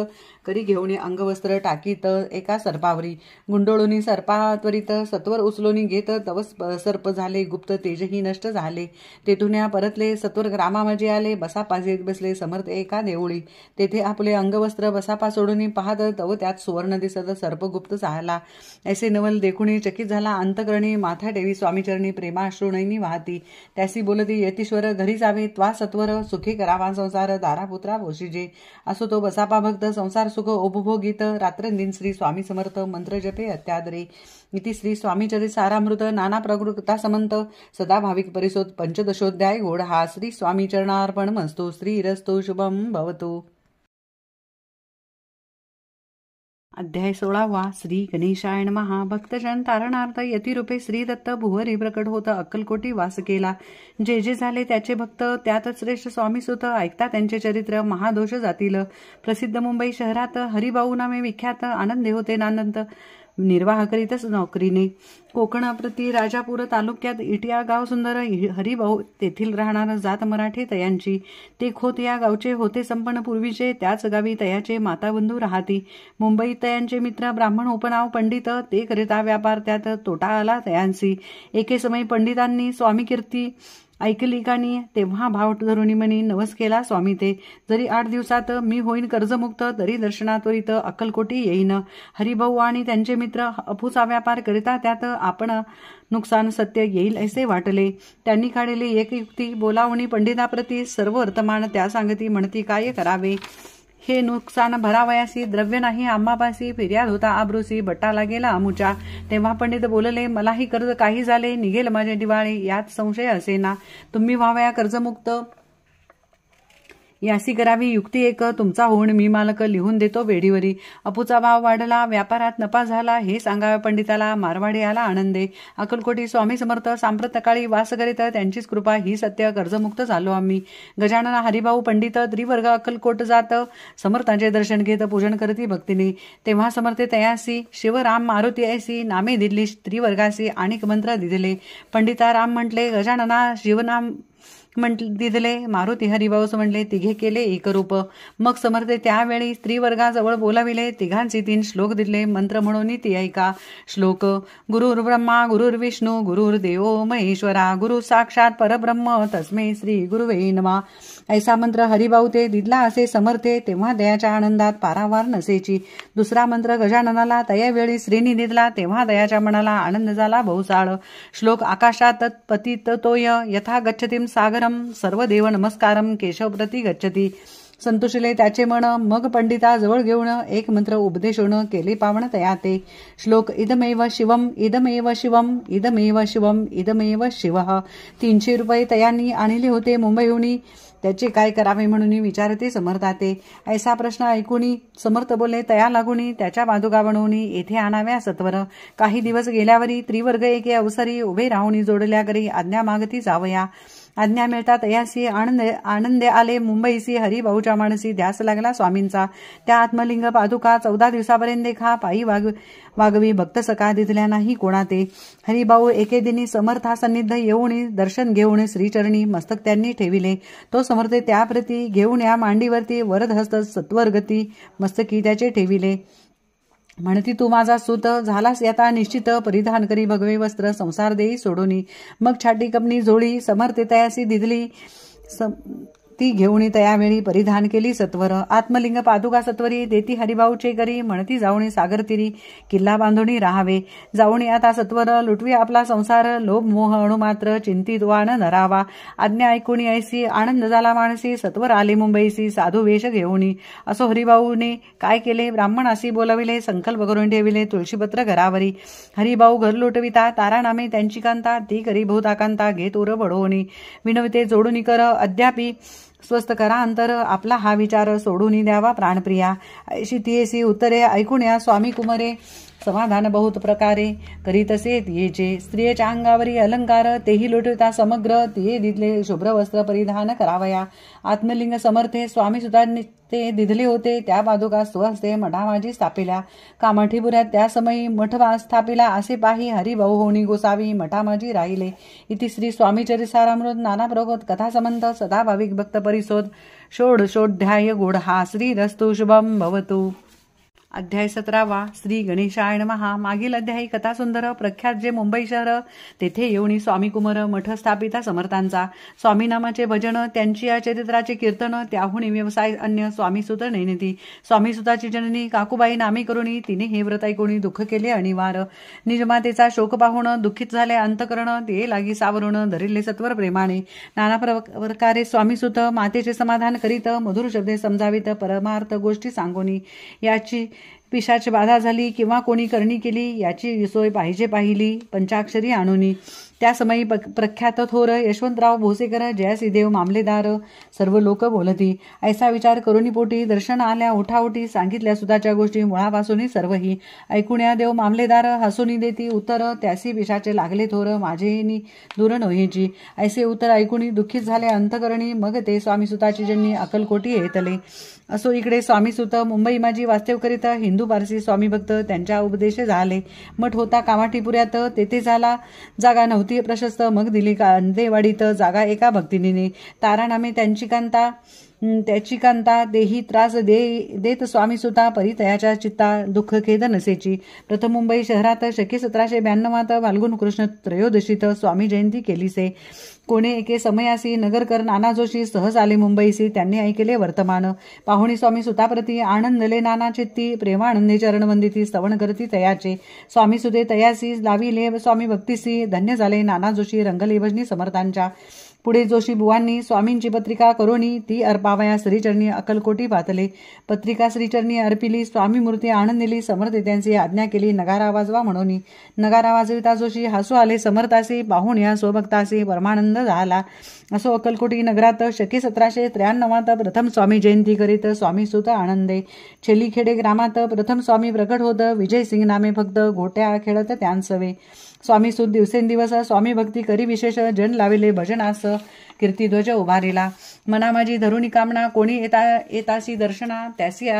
करी घेऊन अंगवस्त्र टाकीत एका सर्पावरी. गुंडोळून सर्पा त्वरित सत्वर उचलून घेत. तव सर्प झाले गुप्त तेजही नष्ट झाले. तेथून परतले सत्वर ग्रामामध्ये आले. बसापाचे बसले समर्थ एका देवळी. तेथे आपले अंगवस्त्र बसापा सोडून पाहत तव त्यात सुवर्ण दिसत सर्प गुप्त झाला. ऐसे नवल देखुणी चकित झाला अंतकरणी. माथा ठेवी स्वामीचरणी प्रेमाश्रुनयनी वाहती. त्यासी बोलती यतीश्वर घरी जावे त्वा सत्वर. सुखी करावा संसार दारापुत्रा भोशीजे. असो तो बसापा भक्त संसार सुख उपभोगीत. रात्रंदिन श्री स्वामी समर्थ मंत्र जपे अत्यादरे. इति श्री स्वामीचरित सारामृत नाना प्रकृता समंत. सदा भाविक परिसोत 15ोऽध्याय गोड हा. श्री स्वामी चरणार्पण मस्तु. श्रीरस्तु शुभम भवतु. अध्याय 16. श्री गणेशाय नमः. भक्तजन तारणार्थ यतिरूपे श्री दत्त भुवरी प्रकट होत अक्कलकोटी वास केला. जे जे झाले त्याचे भक्त त्यातच श्रेष्ठ स्वामी सुत. ऐकता त्यांचे चरित्र महादोष जातील. प्रसिद्ध मुंबई शहरात हरिभाऊ नामे विख्यात. आनंदे होते नानंत निर्वाह करीतच नोकरीने. कोकणाप्रती राजापूर तालुक्यात इटिया गाव सुंदर. हरिभाऊ तेथील राहणार जात मराठी तयांची. ते खोत या गावचे होते संपन्न पूर्वीचे. त्याच गावी तयाचे माताबंधू राहती. मुंबईत तयांचे मित्र ब्राह्मण उपनाव पंडित. ते करिता व्यापार त्यात तोटा आला तयांसी. एके समय पंडितांनी स्वामी कीर्ती ऐकली कानी. तेव्हा भाव धरुणी म्हणी नवस केला स्वामी ते. जरी 8 दिवसात मी होईन कर्जमुक्त तरी दर्शनात्वरित अक्कलकोटी येईन. हरिभाऊ आणि त्यांचे मित्र अफूचा व्यापार करिता त्यात आपण नुकसान सत्य येईल असे वाटले. त्यांनी काढले एक युक्ती. बोलावणी पंडिताप्रती सर्व वर्तमान त्या सांगती. म्हणती काय करावे. हे नुकसान भरावयासी द्रव्य नाही आम्हापासी. फिर्याद होता आब्रुसी बट्टाला गेला अमुचा. तेव्हा पंडित बोलले मलाही कर्ज काही झाले. निघेल माझे दिवाळे यात संशय असे ना. तुम्ही व्हावया कर्जमुक्त यासी करावी युक्ती एक. तुमचा होऊन मी मालक लिहून देतो वेढीवरी. अपूचा भाव वाढला व्यापारात नफा झाला. हे सांगावे पंडिताला. मारवाडी आला आनंदे. अक्कलकोटी स्वामी समर्थ सांप्रतकाळी वास करीत. त्यांचीच कृपा ही सत्य कर्जमुक्त झालो आम्ही. गजानन हरिभाऊ पंडित त्रिवर्ग अक्कलकोट जात. समर्थांचे दर्शन घेत पूजन करती भक्तीने. तेव्हा समर्थे तयासी शिवराम मारुती ऐसी नामे दिली त्रिवर्गासी. आणिक मंत्र दिले. पंडिता राम म्हटले. गजानना शिवनाम दिदले. मारुती हरिभाऊस म्हणले. तिघे केले एकरूप. मग समर्थे त्यावेळी स्त्रीवर्गाजवळ बोलाविले. तिघांचे 3 श्लोक दिले. मंत्र म्हणून ती ऐका. श्लोक. गुरुर्ब्रह्मा गुरुर्विष्णू गुरुर्देवो महेश्वरा. गुरु साक्षात परब्रह्म तस्मै श्री गुरुवे नमः. ऐसा मंत्र हरिभाऊ ते दिदला असे समर्थे. तेव्हा दयाच्या आनंदात पारावार नसेची. दुसरा मंत्र गजाननाला तयावेळी श्रीनी दिदला. तेव्हा दयाच्या मनाला आनंद झाला बहुसाळ. श्लोक. आकाशात पतित तोय यथा गच्छतीम सागरम. सर्व देव नमस्कारम केशव प्रति गच्छती. संतोषले त्याचे मन. मग पंडिता जवळ घेऊन एक मंत्र उपदेशून केले पावन तयाते. श्लोक. इदमेव शिवम इदमेव शिवम इदमेव शिवम इदमेव शिवः. 300 रुपये तयांनी आणले होते मुंबईहून. त्याचे काय करावे म्हणून विचारते समर्थाते. ऐसा प्रश्न ऐकून समर्थ बोलले तया लागून. त्याच्या बाजूगा बनवून येथे आणाव्या सत्वर. काही दिवस गेल्यावरी त्रिवर्ग एके अवसरी उभे राहून जोडल्या करी आज्ञा मागती जावया. आज्ञा मिळता तयासी आनंदे आले मुंबईसी. हरिभाऊच्या मानसी ध्यास लागला स्वामींचा. त्या आत्मलिंग पादुका 14 दिवसापर्यंत देखा पायी वागवी भक्त सका दिसल्या नाही कोणाते. हरिभाऊ एके दिनी समर्था सन्निध येऊन दर्शन घेऊन श्रीचरणी मस्तक त्यांनी ठेविले. तो समर्थ त्याप्रती घेऊन या मांडीवरती वरदहस्त सत्वरगती मस्तकी त्याचे ठेविले. म्हणती तू माझा सूत झालास आता निश्चित. परिधान करी भगवे वस्त्र संसार देई सोडूनी. मग छाटी कपनी जोळी समर्थे तयासी दिधली. ती घेऊन तयावेळी परिधान केली सत्वर. आत्मलिंग पादुका सत्वरी देती हरिभाऊचे करी. म्हणती जाऊनी सागर तिरी किल्ला बांधूनी राहावे. जाऊनी आता सत्वर लुटवी आपला संसार. लोभ मोह अणुमात्र चिंतित वान नरावा. आज्ञा ऐकूनी ऐसी आनंद झाला मानसी. सत्वर आले मुंबईसी साधू वेश घेऊनी. असो हरिभाऊने काय केले ब्राह्मणासी बोलविले. संकल्प करून ठेविले तुळशीपत्र घरावरी. हरिभाऊ घर लुटविता तारानामे त्यांची कांता. ती करी बहुताकांता घेत उर बडवणी. विनवते जोडूनी कर अद्यापी स्वस्त करा अंतर. आपला हा विचार सोडून द्यावा प्राणप्रिया. ऐशी तियेसी उत्तरे ऐकून या स्वामी कुमरे. समाधान बहुत प्रकारे करीतसे तियेचे. स्त्रियेच्या अंगावरी अलंकार तेही लुटविता समग्र. तिये दिदले शुभ्र वस्त्र परिधान करावया. आत्मलिंग समर्थे स्वामी सुद्धा ते दिधले होते. त्या पादुका स्वहस्ते मठामाजी स्थापिल्या. कामाठीपुऱ्यात त्या समयी मठ स्थापिला. असे पाही हरिभाऊ होणी गोसावी मठामाजी राहिले. इति श्री स्वामीचरिसारामृत नाना प्रगोत कथा समंत सदा भाविक भक्त परिशोध षोडशोध्याय गुढ हा. श्रीरस्तु शुभम भवतु. अध्याय 17 श्री गणेशाय नमः. मागील अध्यायी कथा सुंदर. प्रख्यात जे मुंबई शहर तेथे येऊन स्वामी कुमार मठ स्थापिता समर्थांचा. स्वामी नामाचे भजन त्यांची या चरित्राचे कीर्तन. त्याहून व्यवसाय अन्य स्वामीसुत नैनिती. स्वामीसुताची जननी काकूबाई नामे करुणी. तिने हे व्रत ऐकून दुःख केले अनिवार. निजमातेचा शोक पाहून दुःखित झाले अंतकरण. ते लागी सावरून धरिले सत्वर प्रेमाने. नाना प्रकारे स्वामीसुत मातेचे समाधान करीत मधुर शब्दे समजावीत परमार्थ गोष्टी सांगोनी. याची पिशाच बाधा झाली किंवा कोणी करणी केली याची सोय पाहिली पंचाक्षरी आणूनी. त्या समयी प्रख्यात थोर यशवंतराव भोसेकर जयासीदेव मामलेदार सर्व लोक बोलती. ऐसा विचार करुणी पोटी दर्शन आल्या उठाउठी. सांगितल्या सुताच्या गोष्टी मुळापासून सर्वही. ऐकुण्या देव मामलेदार हसूनी देती उत्तर. त्यासी पिशाचे लागले थोर माझेनी दूर नव्हेची. ऐसे उत्तर ऐकुणी दुःखित झाले अंतकरणी. मग ते स्वामीसुताची जन्नी अक्कलकोटी येतले. असो इकडे स्वामीसुत मुंबई माझी वास्तव करीत. हिंदू पारसी स्वामी भक्त त्यांच्या उपदेश झाले. मठ होता कामाठीपुऱ्यात तेथे झाला. जागा नव्हती प्रशस्त. मग दिली कांदेवाडीत जागा एका भक्तिनीने. तारानामे त्याची कांता देही त्रास देत स्वामीसुता परितयाच्या चित्ता दुःख खेद नसेची. प्रथम मुंबई शहरात शके 1792 फाल्गुन कृष्ण त्रयोदशीत स्वामी जयंती केलीसे. कोणे एके समयासी नगरकर नाना जोशी सहज आले मुंबईसी. त्यांनी ऐकले वर्तमान. पाहुणी स्वामी सुताप्रती आनंदले नाना चित्ती. प्रेमानंदे चरणवंदिती स्तवन करती तयाचे. स्वामी सुते तयासी लाविले स्वामी भक्तीसी. धन्य झाले नाना जोशी रंगले भजनी समर्थांच्या. पुढे जोशी बुवांनी स्वामींची पत्रिका करोनी ती अर्पावया श्रीचरणी अक्कलकोटी पातले. पत्रिका श्रीचरणी अर्पिली. स्वामी मूर्ती आनंदिली. समर्थ त्यांची आज्ञा केली नगारा वाजवा म्हणून. नगारा वाजविता जोशी हसू आले समर्थासी. पाहून या स्वभक्तासी परमानंद झाला. असो अक्कलकोटी नगरात शके 1793 प्रथम स्वामी जयंती करीत स्वामी सुत आनंदे. छेलीखेडे ग्रामात प्रथम स्वामी प्रकट होत. विजयसिंग नामे फक्त गोट्या खेळत त्यांसवे. स्वामी सुत दिवसेंदिवस स्वामी भक्ती करी विशेष. जन लाविले भजनास कीर्तिध्वज उभारिला. मना माझी धरुणी कामना. कोणी येतासी दर्शना त्यासी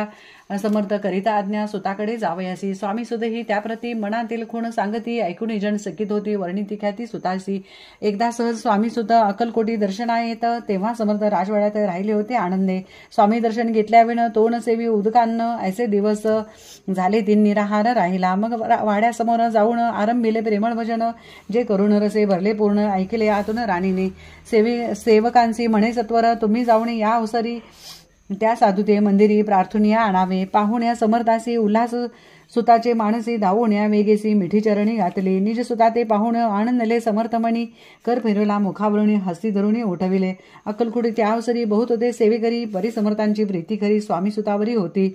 समर्थ करिता आज्ञा सुताकडे जावयासी. स्वामी सुतही त्याप्रती मनातील खूण सांगती. ऐकून जन सकित होती वर्णिती ख्याती सुतासी. एकदा सहज स्वामी सुत अक्कलकोटी दर्शना येत. तेव्हा समर्थ राजवाड्यात राहिले होते आनंदे. स्वामी दर्शन घेतल्याविण तोण सेवी उदकान्न. ऐसे दिवस झाले तीन निराहार राहिला. मग वाड्यासमोर जाऊन आरंभिले प्रेमळ भजन. जे करुण रसे भरले पूर्ण ऐकले आतून राणीने. सेवकांसी म्हणे सत्वर तुम्ही जाऊन या अवसरी त्या साधुते मंदिरी प्रार्थनिया आणावे. पाहून या समर्थासी उल्हास सुताचे मानसी. धावून या वेगेसी मिठी चरणी घातले. निज सुताते पाहून आनंदले समर्थमणी. कर फिरवला मुखावरुणी हस्ती धरुणी उठविले. अक्कलकोटी त्या अवसरी बहुत होते सेवेकरी. परिसमर्थांची प्रीती खरी स्वामी सुतावरी होती.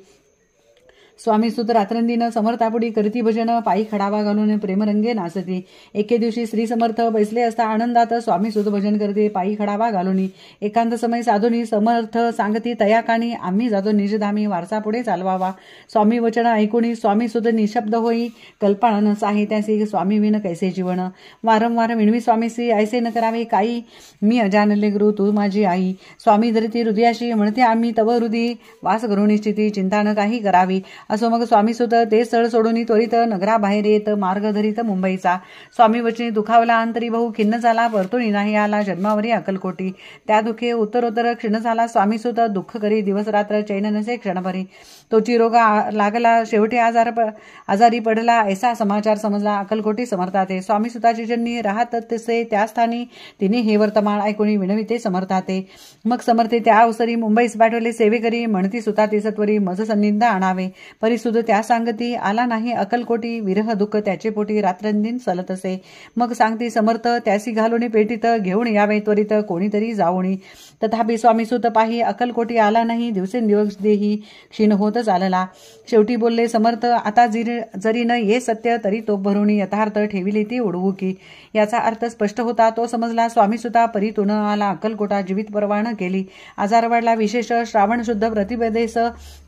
स्वामी सुत रात्रंदिन समर्थापुढी करती भजन, पायी खडावा घालून प्रेमरंगे नाचती. एके दिवशी श्री समर्थ बैसले असता आनंदात स्वामी सुत भजन करते, पायी खडावा घालूनी. एकांत समय साधूनी समर्थ सांगती, तया कानी आम्ही जातो निजधामी, वारसा पुढे चालवावा. स्वामी वचन ऐकुनी स्वामी सुत निशब्द होई, कल्पना न साही त्यासी स्वामी विन कैसे जीवन. वारंवार विणवी स्वामीसी, ऐसे न करावे काही, मी अजानले गुरु तू माझी आई. स्वामी धरती हृदयाशी, म्हणते आम्ही तव हृदय, वास करू निश्चिती, चिंता न काही करावी. असो मग स्वामी सुत ते स्थळ सोडून त्वरित नगराबाहेर येत, मार्ग धरीत मुंबईचा. स्वामी वचनी दुखावला अंतरी बहु, खिन्न झाला परतुनी नाही आला, जन्मावरी अक्कलकोटी. त्या दुखे उत्तरोत्तर क्षीण झाला स्वामी सुत, दुःख करी दिवस रात्र चैन नसे क्षणभरी. तोची रोग लागला शेवटी आजारी पडला, ऐसा समाचार समजला अक्कलकोटी समर्थाते. स्वामी सुताची जन्नी राहत तसे त्या स्थानी, तिने हे वर्तमान ऐकुनी विनविते समर्थाते. मग समर्थे त्या अवसरी मुंबईस पाठवले सेवेकरी, म्हणती सुताते सत्वरी मज सन्निध आणावे. परिसुद त्या सांगती, आला नाही अक्कलकोटी, विरह दुःख त्याचे पोटी रात्रंदिन सलत असे. मग सांगती समर्थ, त्यासी घालून पेटीत, घेऊन यावे त्वरित कोणीतरी जाऊणी. तथापि स्वामीसुत पाही अक्कलकोटी आला नाही, दिवसेंदिवस देही क्षीण होत चालला. शेवटी बोलले समर्थ, आता जरी न ये सत्य, तरी तो भरुणी यथार्थ ठेविली ती उडवू की. याचा अर्थ स्पष्ट होता तो समजला. स्वामीसुता परीतून आला अक्कलकोटा, जीवित परवान केली. आजार वाढला विशेष, श्रावण शुद्ध प्रतिपदेस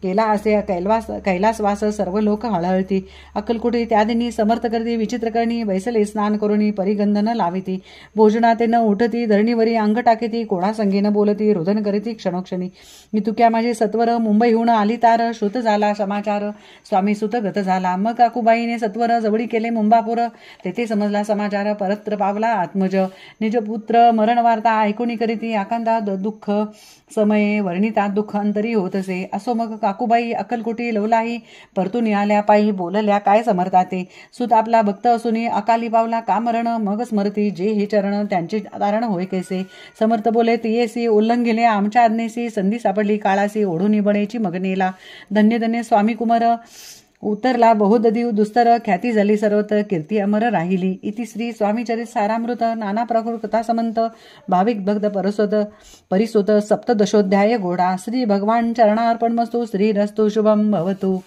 केला असे कैलासवास, सर्व लोक हळहळती. अक्कलकोटी त्या दिनी समर्थ करती, विचित्र करणी बैसले स्नान करुणी, परिगंधन लाविती. भोजनाते न उठती, धरणीवरी अंग टाकीती, कोणा संगीन बोलती, रोदन करीती क्षणोक्षणी. इतुक्या माझे सत्वर मुंबईहून आली तार, श्रुत झाला समाचार, स्वामी सुत गत झाला. मग काकूबाईने सत्वर जवळी केले मुंबापूर, तेथे समजला समाचार, परत्र पावला आत्मज. निजपुत्र मरण वार्ता ऐकुनी करीती, आकांता दुःख समये वर्णितात दुःख अंतरी होत असे. असो मग काकूबाई अक्कलकोटी लवलाही, परतून आल्या पायी बोलल्या काय समर्थाते. सुत आपला भक्त असूनी अकाली पावला का मरण, मग स्मरती जे हे चरण त्यांचे तारण होय कैसे. समर्थ बोले तियेसी उल्लंघिले आमच्या आज्ञेसी, संधी सापडली काळासी ओढून बळेची मगनेला. धन्य धन्य स्वामी कुमार उतरला बहुददिव दुस्तर, ख्याती झाली सर्वत्र कीर्ती अमर राहिली. इति श्री स्वामीचरित सारामृत नाना प्रकृत कथा समंत भाविक भक्त परिसोत सप्तदशोध्याय घोडा. श्री भगवान चरणार्पणमस्तु. श्री रस्तु शुभम भवतु.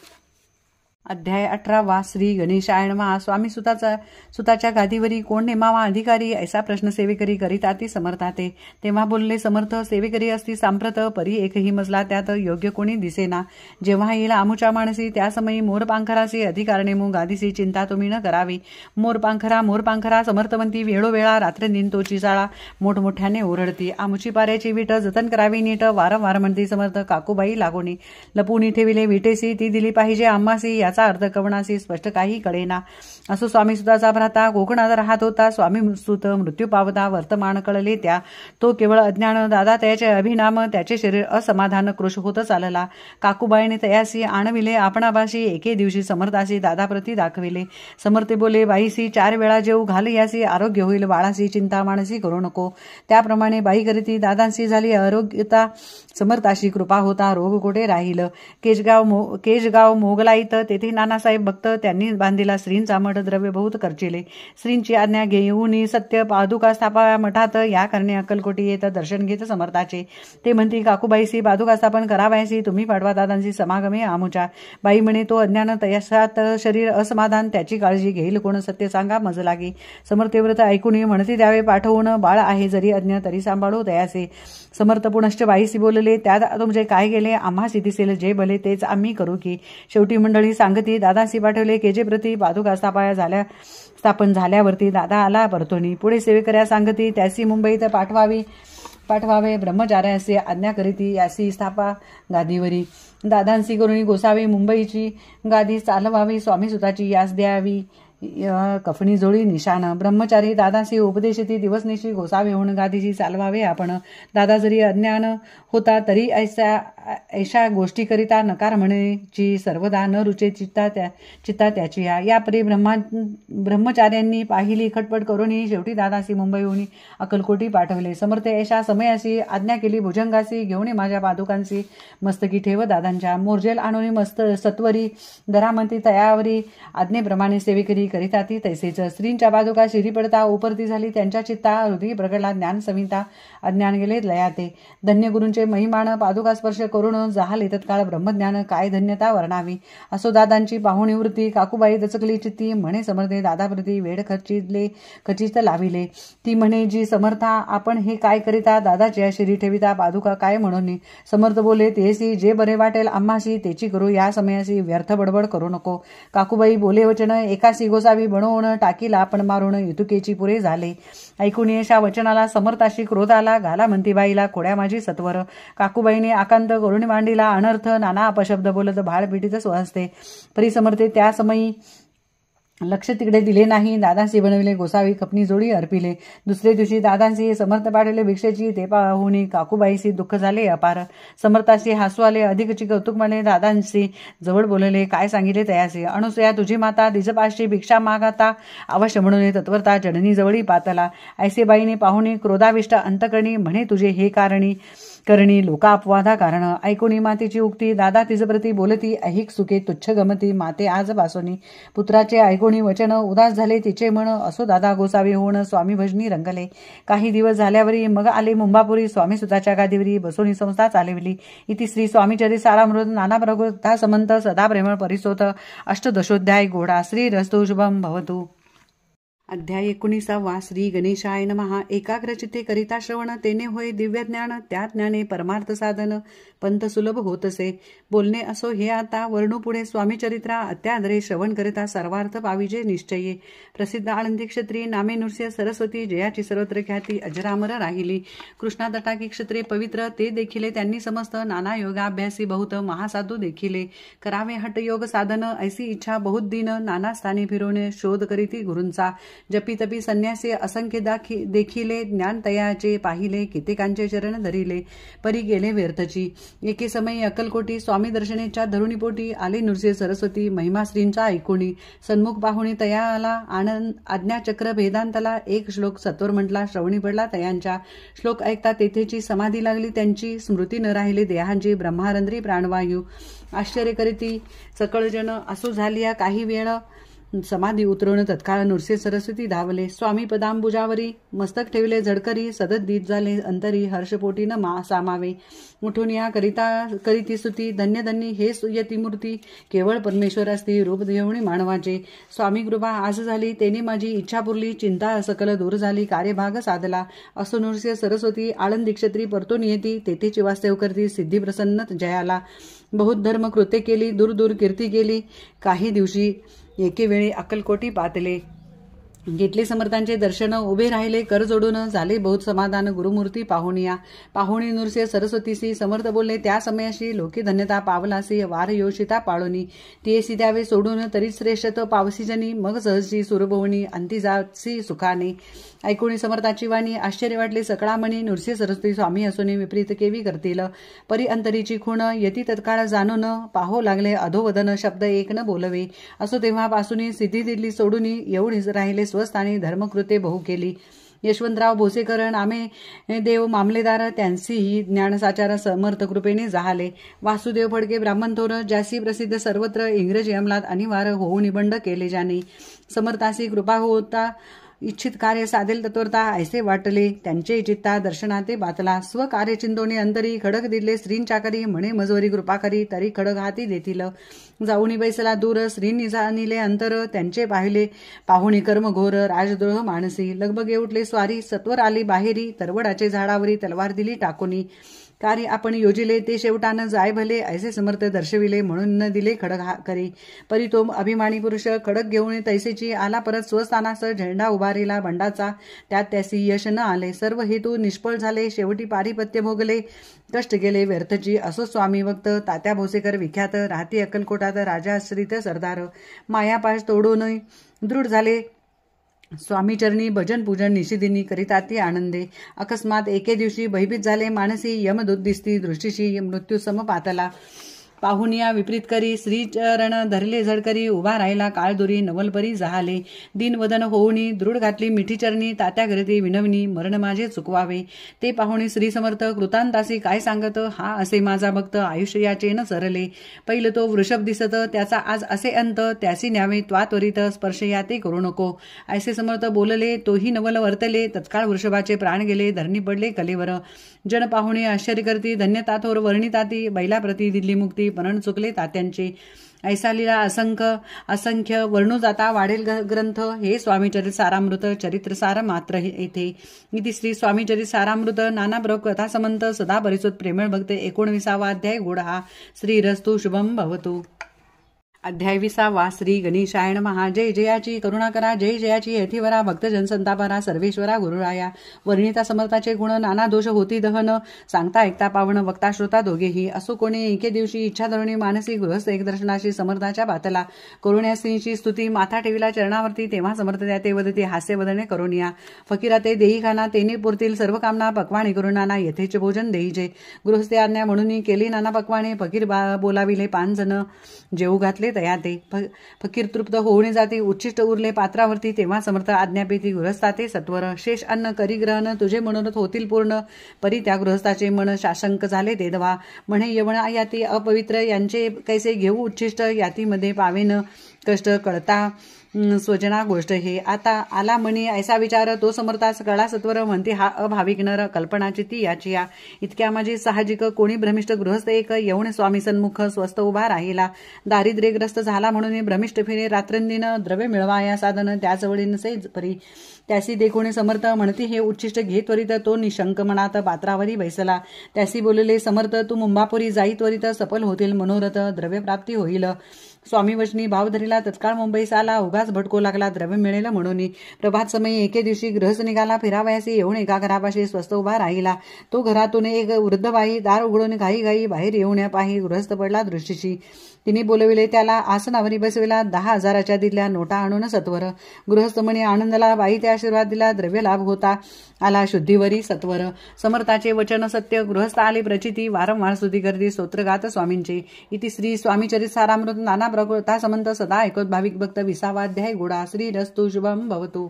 अध्याय 18. श्री गणेशाय नमः. स्वामी सुताच्या गादीवरी कोण नेमावा अधिकारी, ऐसा प्रश्न सेवेकरी करीता ती समर्थाते. तेव्हा बोलले समर्थ, सेवेकरी असती सांप्रत, परी एकही मजला त्यात योग्य कोणी दिसेना. जेव्हा येईल आमुच्या माणसी, त्या समयी मोरपांखरासी अधिकार नेमू, गादीसी चिंता तुम्ही न करावी. मोरपांखरा समर्थवंती, वेळोवेळा रात्रंदिन तोची चाळा मोठमोठ्याने ओरडती. आमुची पाऱ्याची विट जतन करावी नीट, वारंवार म्हणती समर्थ. काकूबाई लागोनी लपूनी ठेविले विटेसी, ती दिली पाहिजे आम्हासी, याचा अर्थ कवणासी स्पष्ट काही कळेना. असो स्वामी सुताचा भ्राता कोकणात राहत होता. स्वामी सुत मृत्यू पावता वर्तमान कळले त्या. तो केवळ अज्ञान, दादा त्याचे अभिनाम, त्याचे शरीर असमाधान कृश होत चालला. काकूबाईने तयासी आणविले आपणाबाशी, एके दिवशी समर्थासी दादाप्रती दाखविले. समर्थे बोले, बाईसी 4 वेळा जेऊ घाल यासी, आरोग्य होईल बाळासी, चिंता मानसी करू नको. त्याप्रमाणे बाई करीती दादांशी झाली आरोग्यता, समर्थाशी कृपा होता रोग कोठे राहील. केशगाव मोगलाईत तेथे नानासाहेब भक्त, त्यांनी बांधिला श्रींचा मठ, द्रव्य बहुत खर्चिले. श्रींची आज्ञा घेऊन सत्य पादुका स्थापा मठात, या कारणे अक्कलकोटी येत दर्शन घेत समर्थाचे. ते म्हणती काकूबाईसी पादुका स्थापन करावयासी, तुम्ही पाठवा दादांची समागमे आमुच्या. बाई म्हणे, तो अज्ञान तयासात शरीर असमाधान, त्याची काळजी घेईल कोण, सत्य सांगा मज लागे. समर्थव्रत ऐकून म्हणती द्यावे पाठवून, बाळ आहे जरी अज्ञ तरी सांभाळू तयासे. समर्थ पुनश्च बाईसी बोलले, त्यात तुमचे काय गेले, आम्हासी दिसेल जे भले तेच आम्ही करू की. शेवटी मंडळी सांगती, दादासी पाठवले केजे प्रती, पादुका स्थापन झाल्यावरती दादा आला परतोनी. पुढे सेवेकऱ्या सांगती, त्यासी मुंबईत पाठवावे, ब्रह्मचार्यासी आज्ञा करीती, यासी स्थापा गादीवरी. दादांसी करुणी गोसावी, मुंबईची गादी चालवावी, स्वामी सुताची यास द्यावी, कफणी जोळी निशाण. ब्रह्मचारी दादासी उपदेशती, दिवसनिशी गोसावे होऊन गादीची चालवावे आपण. दादा जरी अज्ञान होता तरी ऐशा गोष्टी करिता नकार म्हणेची, सर्वदा न रुचे चित्ता त्याची. यापरी ब्रह्मचार्यांनी पाहिली खटपट करूनही शेवटी दादासी मुंबईहून अक्कलकोटी पाठवले. समर्थ ऐशा समयासी आज्ञा केली, भुजंगासी घेऊन माझ्या पादुकांची मस्तकी ठेव दादांच्या. मोर्जेल आणून मस्त सत्वरी दरामंती तयावरी, आज्ञेप्रमाणे सेवेकरी करिता ती तैसेच. श्रींच्या पादुका शिरी पडता उपरती झाली त्यांच्या चित्ता, हृदय प्रगडला ज्ञान संहिता, अज्ञान गेले लयाते. धन्य गुरूंचे महिमान, पादुका स्पर्श करून जाहले तत्काळ ब्रह्मज्ञान काय धन्यता वर्णावी. असो दादांची पाहुणी वृत्ती काकूबाई दचकली चित्ती म्हणे समर्थे दादाप्रती वेळ खचित लाविले. ती म्हणे जी समर्था आपण हे काय करिता दादाच्या शिरी ठेविता पादुका काय म्हणून. समर्थ बोले तेसी जे बरे वाटेल आम्हासी तेची करू या समयासी व्यर्थ बडबड करू नको. काकूबाई बोले वचन एकासी गोसावी बनवून टाकीला आपण मारून युतुकेची पुरे झाले. ऐकून येशा वचनाला समर्थाशी क्रोध आला घाला म्हणती बाईला खोड्या माझी सत्वर. काकूबाईने आकांत करून मांडीला अनर्थ नाना अपशब्द बोलत भाळ पिटीत स्वहस्ते. परी समर्थे त्या समयी लक्ष तिकडे दिले नाही. दादांशी बनविले गोसावी खपणी जोडी अर्पिले. दुसरे दिवशी दादांशी समर्थ पाठवले भिक्षेची ते पाहुनी काकूबाईशी दुःख झाले अपार. समर्थाशी हसू आले अधिकची कौतुक म्हणे. दादांशी जवळ बोलले काय सांगितले तयासी. अनुसया तुझी माता दिजपाशी भिक्षा मागाता अवश्य म्हणून तत्वरता जननी जवळी पातला. ऐसेबाईने पाहुणी क्रोधाविष्ट अंतकरणी म्हणे तुझे हे करणी लोका अपवादा कारण. ऐकुनी मातेची उक्ती दादा तिजप्रती बोलती ऐहिक सुखे तुच्छ गमती माते आज पासोनी. पुत्राचे ऐकुनी वचन उदास झाले तिचे मन. असो दादा गोसावी होऊन स्वामी भजनी रंगले. काही दिवस झाल्यावरी मग आले मुंबापुरी स्वामी सुताच्या गादीवरी बसोनी संस्था चालविली. इति श्री स्वामीचरित सारामृत नाना प्रकृता समंत सदा प्रेमळ परिसोत अष्टदशोध्याय घोडा. श्री रस्तु शुभम भवतु. अध्याय 19. श्री गणेशाय नमः. एकाग्रचित्ते करिता श्रवण तेने होय दिव्य ज्ञान. त्या ज्ञाने परमार्थ साधन पंथ सुलभ होतसे. बोलणे असो हे आता वर्णू पुढे स्वामी चरित्रा. अत्यादरे श्रवण करिता सर्वार्थ पाविजे निश्चये. प्रसिद्ध आळंदी क्षत्रिय नामे नृसिंह सरस्वती जयाची सर्वत्र ख्याती अजरामर राहिली. कृष्णा तटाकी क्षत्रिय पवित्र ते देखिले त्यांनी समस्त. नाना योगाभ्यासी बहुत महासाधू देखिले. करावे हट योग साधन ऐसी इच्छा बहुत दिन. नाना स्थानी फिरवणे शोध करीती गुरूंचा. जपी तपी संन्यासी असंख्य देखिले. ज्ञान तयाचे पाहिले कित्येकांचे चरण धरिले. परी गेले व्यर्थची. एके समयी अक्कलकोटी स्वामी दर्शनेच्या धरुणीपोटी आले नृसिंह सरस्वती. महिमा श्रींचा ऐकुणी सन्मुख पाहुणी तयाला आनंद आज्ञाचक्र भेदांतला. एक श्लोक सत्वर म्हटला श्रवणी पडला तयांच्या. श्लोक ऐकता तेथेची समाधी लागली त्यांची. स्मृती न राहिले देहांची ब्रह्मारंध्री प्राणवायू. आश्चर्य करीती सकळजन असो झालिया काही वेळ. समाधी उतरवून तत्काळ नृसिंह सरस्वती धावले. स्वामी पदांबुजावरी मस्तक ठेवले झडकरी. सदत दीत झाले अंतरी हर्षपोटी न सामावे. उठून या करीती स्तुती. धन्य धन्य हे यतिमूर्ती केवळ परमेश्वर असती रूप देवणी मानवाचे. स्वामी कृपा आज झाली तेने माझी इच्छा पुरली. चिंता सकल दूर झाली कार्यभाग साधला. असो नृसिंह सरस्वती आळंदी क्षत्री परतून येती. तेथेची वास्तव करती सिद्धी प्रसन्न जयाला. बहुत धर्म कृत्य केली दूर दूर कीर्ती केली. काही दिवशी एके वेळी अक्कलकोटी पातले. घेतले समर्थांचे दर्शन उभे राहिले कर जोडून. झाले बहुत समाधान गुरुमूर्ती पाहुणिया. पाहुणी नृसिंह सरस्वतीसी समर्थ बोलले त्या समयाशी. लोके धन्यता पावलासी वार योषिता पाळोनी. तियेसी द्यावे सोडून तरी श्रेष्ठ पावसी जनी. मग सहजची सुरभवणी अंती जासी सुखाने. ऐकुणी समर्थाची वाणी आश्चर्य वाटले सकळा म्हणी. नृसिंह सरस्वती स्वामी असोनी विपरीत केवी करतील. परी अंतरीची खूण यती तत्काळ जाणून. पाहो लागले अधोवदन शब्द एक न बोलवे. असो तेव्हापासून सिद्धी दिली सोडून. एवढीच राहिले स्वस्थानी धर्मकृत्ये बहु केली. यशवंतराव भोसेकर नामे देव मामलेदार त्यांचीही ज्ञानसाचार समर्थ कृपेने जाहले. वासुदेव फडके ब्राह्मण थोर ज्यासी प्रसिद्ध सर्वत्र इंग्रजी अंमलात अनिवार्य होऊ निबंध केले ज्याने. समर्थासी कृपा होता इच्छित कार्य साधेल तत्वरता ऐसे वाटले. त्यांचे चित्ता दर्शनाते बातला. स्वकार्य चिंतोनी अंतरी खडक दिले श्रींच्या करी. म्हणे मजवरी कृपा करी तरी खडक हाती देतील. जाऊनी बैसला दूर श्रींनी जाणिले अंतर. त्यांचे पाहिले पाहुणी कर्म घोर राजद्रोह मानसी. लगबगे उठले स्वारी सत्वर आली बाहेरी. तरवडाचे झाडावरी तलवार दिली टाकूनी. कार्य आपण योजिले ते शेवटानं जाय भले. ऐसे समर्थ दर्शविले म्हणून न दिले खडक करी. परितोम अभिमानी पुरुष खडक घेऊन तैसेची आला परत स्वस्थानास. झेंडा उभारिला बंडाचा त्यात त्यासी यश न आले. सर्व हेतू निष्फळ झाले. शेवटी पारिपत्य भोगले कष्ट गेले व्यर्थची. असो स्वामी भक्त तात्या भोसेकर विख्यात. राहती अक्कलकोटात राजाश्रित सरदार. मायापाश तोडून दृढ झाले स्वामी चरणी. भजन पूजन निशिदिनी करिता ती आनंदे. अकस्मात एके दिवशी भयभीत झाले मानसी. यमदूत दिसती दृष्टीशी मृत्यू सम पातला. पाहुनिया विपरीत करी श्रीचरण धरले झडकरी उभा राहिला काळदुरी नवलपरी जहाले दिनवदन होऊनी दृढ घातली मिठी चरणी तात्या घरती विनवणी मरण माझे चुकवावे ते पाहुणे श्री समर्थ कृतांतासी काय सांगत हा असे माझा भक्त आयुष्याचे न सरले पहिलं तो वृषभ दिसत त्याचा आज असे अंत त्यासी न्यावे त्वात्वरित स्पर्श या ते करू नको ऐसे समर्थ बोलले तोही नवल वर्तले तत्काळ वृषभाचे प्राण गेले धरणी पडले कलेवर जन पाहुणे आश्चर्य करती धन्यता थोर वर्णिताती बैलाप्रती दिली मुक्ती परण चुकले तात्यांचे ऐसा लीला असंख्य वर्णू जाता वाढेल ग्रंथ हे स्वामीचरित सारामृत चरित्र सार मात्र येथे इति श्री स्वामीचरित सारामृत नाना प्रभ कथा समंत सदा परिसुत प्रेमळ भक्त 19वा अध्याय गोड हा श्रीरस्तु शुभम भवतु। अध्याय 20 श्री गणेशाय नमः। जय जयाची करुणा करा जय जयाची यथीवरा भक्तजन संतापरा सर्वेश्वरा गुरुराया वर्णिता समर्थाचे गुण नाना दोष होती दहन सांगता ऐकता पावन वक्ता श्रोता दोघेही असो कोणी एके दिवशी इच्छा धरणी मानसी गृहस्थ एक दर्शनाशी समर्थाच्या बातला करुण्यासींची स्तुती माथा ठेविला चरणावरती तेव्हा समर्थ त्या ते वदती हास्य वदने करुणिया फकीरा ते देही खाना तेने पुरतील सर्व कामना पक्वाणी करून नाना यथेचे भोजन देईजे गृहस्थी आज्ञा म्हणून केली नाना पक्वाणे फकीर बोलाविले 5 जण जेऊ घातले तया ते फकीर तृप्त होऊन जाते उच्छिष्ट उरले पात्रावरती तेव्हा समर्थ आज्ञापेती गृहस्थाते सत्वर शेष अन्न करी ग्रहण तुझे मनोरथ होतील पूर्ण परी त्या गृहस्थाचे मन शाशंक झाले ते दवा म्हणे यवना याती अपवित्र यांचे कैसे घेऊ उच्छिष्ट यातीमध्ये पावेन कष्ट कळता स्वजना गोष्ट हे आता आला म्हणी ऐसा विचार तो समर्थास कळा सत्वर म्हणते हा अभाविक नर कल्पनाची ती याची या इतक्या माझी साहजिक कोणी भ्रमिष्ट गृहस्थ एक येऊन स्वामी सन्मुख स्वस्त उभा राहिला दारिद्र्यग्रस्त झाला म्हणून भ्रमिष्ट फिरे रात्रंदिन द्रव्य मिळवा या साधन त्याजवळी नसे परी त्यासी देखून समर्थ म्हणती हे उच्छिष्ट घे त्वरित तो निशंक मनात पात्रावरी बैसला त्यासी बोलले समर्थ तू मुंबापुरी जाई त्वरित सफल होतील मनोरथ द्रव्य प्राप्ती होईल स्वामी वचनी भाव धरिला तत्काळ मुंबईस आला उगाच भटको लागला द्रव्य मिळेल म्हणून प्रभात समय एके दिवशी गृहस्थ निघाला फिरावयासी येऊन एका घरापाशी स्वस्त उभा राहिला तो घरातून एक वृद्ध बाई दार उघडून घाई बाहेर येऊन पाही गृहस्थ पडला दृष्टीशी तिने बोलविले त्याला आसनावरी बसविला 10,000च्या दिल्या नोटा आणून सत्वर गृहस्थ म्हणे आनंदला बाई ते आशीर्वाद दिला द्रव्य लाभ होता आला शुद्धीवरी सत्वर समर्थाचे वचन सत्य गृहस्थ आले प्रचिती वारंवार स्तुती करती स्तोत्रगात स्वामींचे इति श्री स्वामीचरित सारामृत नाना प्रकृता समंत सदा ऐकत भाविक भक्त 20वा अध्याय गोडा श्रीरस्तु शुभम भवतु।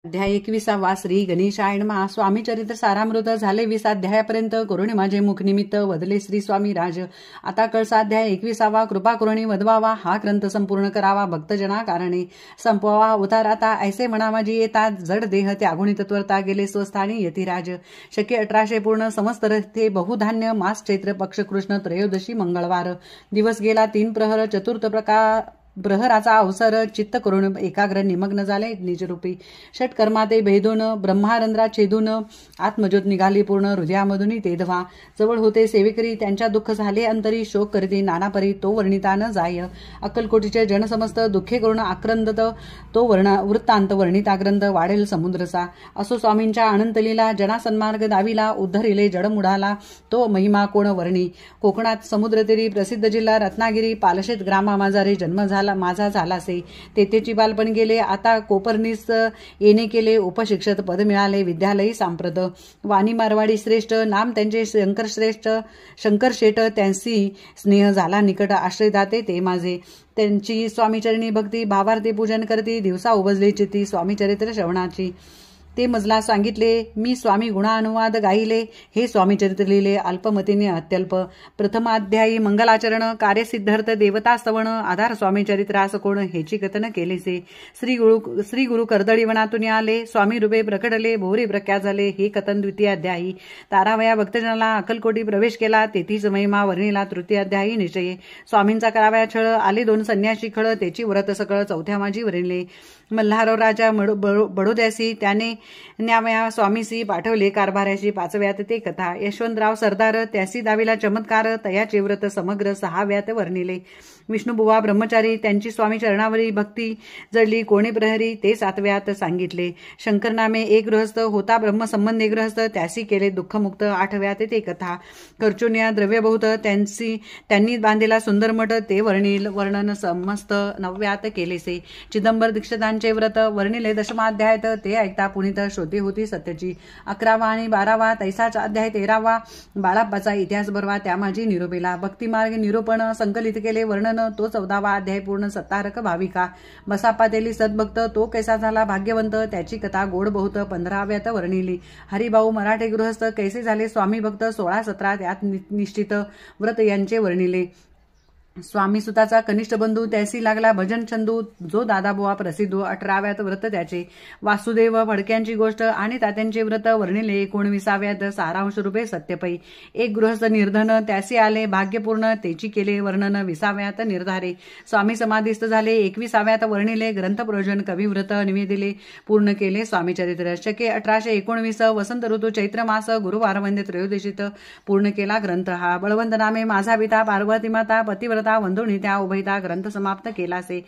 अध्याय 21 श्री गणेशाय नमः। स्वामी चरित्र सारामृत झाले 20 अध्यायापर्यंत करुणे माझे मुख निमित्त वदले श्री स्वामी राज आता कळसा अध्याय 21 कृपा करुणी वदवावा हा ग्रंथ संपूर्ण करावा भक्तजना कारणे संपवावा उतार आता ऐसे म्हणा माझी येतात जड देह त्यागुणी तत्वरता गेले स्वस्थानी यतिराज शक्य 1800 पूर्ण समस्त रथे बहुधान्य मास चैत्र पक्ष कृष्ण त्रयोदशी मंगळवार दिवस गेला 3 प्रहर चतुर्थ प्रहराचा अवसर चित्त करून एकाग्र निमग्न झाले निजरूपी षटकर्माते भेदून ब्रह्मारंध्रा छेदून आत्मज्योत निघाली पूर्ण हृदयामधून तेधवा जवळ होते सेवेकरी त्यांच्या दुःख झाले अंतरी शोक करते नानापरी तो वर्णिता न जाय अक्कलकोटीचे जन समस्त दुःखे करून आक्रंदत तो वृत्तांत वर्णिता ग्रंथ वाढेल समुद्रचा असो स्वामींच्या अनंतलीला जना सन्मार्ग दाविला उद्धरिले जडमुडाला तो महिमा कोण वर्णी कोकणात समुद्रतीरी प्रसिद्ध जिल्हा रत्नागिरी पालशेत ग्रामा माझा जन्म झाला माझा झालासे तेथेची बालपण गेले आता कोपरनीस येणे केले उपशिक्षक पद मिळाले विद्यालयी सांप्रत वाणी मारवाडी श्रेष्ठ नाम त्यांचे शंकर शेठ त्यांची स्नेह झाला निकट आश्रयदाते ते माझे त्यांची स्वामीचरणी भक्ती भावार्थी पूजन करती दिवसा उभजली चित्ती स्वामीचरित्र श्रवणाची ते मजला सांगितले मी स्वामी गुणानुवाद गाईले हे स्वामीचरित्र लिहिले अल्पमतीने अत्यल्प प्रथमाध्यायी मंगलाचरण कार्यसिद्धार्थ देवता स्तवण आधार स्वामीचरित्रास कोण हेची कथन केलेसे श्री गुरु कर्दळी वनातून आले स्वामी रूपे प्रकटले भोरी प्रख्यात झाले हे कथन द्वितीय अध्यायी तारावया भक्तजनाला अक्कलकोटी प्रवेश केला तेथीच महिमा वर्णिला तृतीय अध्यायी निश्चये स्वामींचा करावया छळ आले 2 संन्यासी खळ त्याची व्रत सकळ चौथ्या माझी वर्णिले मल्हारराव राजा बडोद्यासी त्याने न्यावया स्वामीसी पाठवले कारभाराशी 5व्यात ते कथा यशवंतराव सरदार त्यासी दाविला चमत्कार तयाचे व्रत समग्र 6व्यात वर्णिले विष्णुबुवा ब्रह्मचारी त्यांची स्वामी चरणावरी भक्ती जडली कोणी प्रहरी ते 7व्यात सांगितले. शंकरनामे एक गृहस्थ होता ब्रह्मसंबंधी गृहस्थ त्यासी केले दुःखमुक्त 8व्यात ते कथा. खर्चुनिया द्रव्य बहुत त्यांनी बांधलेला सुंदर मठ ते वर्णन समस्त 9व्यात केलेसे. चिदंबर दीक्षितांचे व्रत वर्णिले 10माध्यायात ते ऐकता पुनीत श्रोते होती सत्यची. 11वा आणि 12वा तैसाचा अध्याय 13वा बाळाप्पाचा इतिहास बरवा त्या माझी निरोपेला. भक्तिमार्ग निरूपण संकलित केले वर्णन तो 14वा अध्याय पूर्ण सत्तारक भाविका. बसाप्पा तेली सद्भक्त तो कैसा झाला भाग्यवंत त्याची कथा गोड बहुत 15व्यात वर्णिली. हरिभाऊ मराठे गृहस्थ कैसे झाले स्वामी भक्त 16-17 त्यात निश्चित व्रत यांचे वर्णिले. स्वामी सुताचा कनिष्ठ बंधू त्यासी लागला भजन चंदू जो दादाबुवा प्रसिद्ध 18व्यात व्रत त्याचे. वासुदेव फडक्यांची गोष्ट आणि तात्यांचे व्रत वर्णिले 19व्यात सारांश रूपे सत्यपै. एक गृहस्थ निर्धन त्यासी आले भाग्यपूर्ण तेची केले वर्णन 20व्यात निर्धारे. स्वामी समाधीस्थ झाले 21व्यात वर्णिले ग्रंथ प्रयोजन कविव्रत निवेदिले पूर्ण केले स्वामी चरित्र. शके 1819 वसंत ऋतू चैत्र मास गुरुवार वंदे त्रयोदशीत पूर्ण केला ग्रंथ हा. बळवंत नामे माझा पिता पार्वती माता पतिव्रता वंदुनी त्या उभयता ग्रंथ समाप्त केलासे.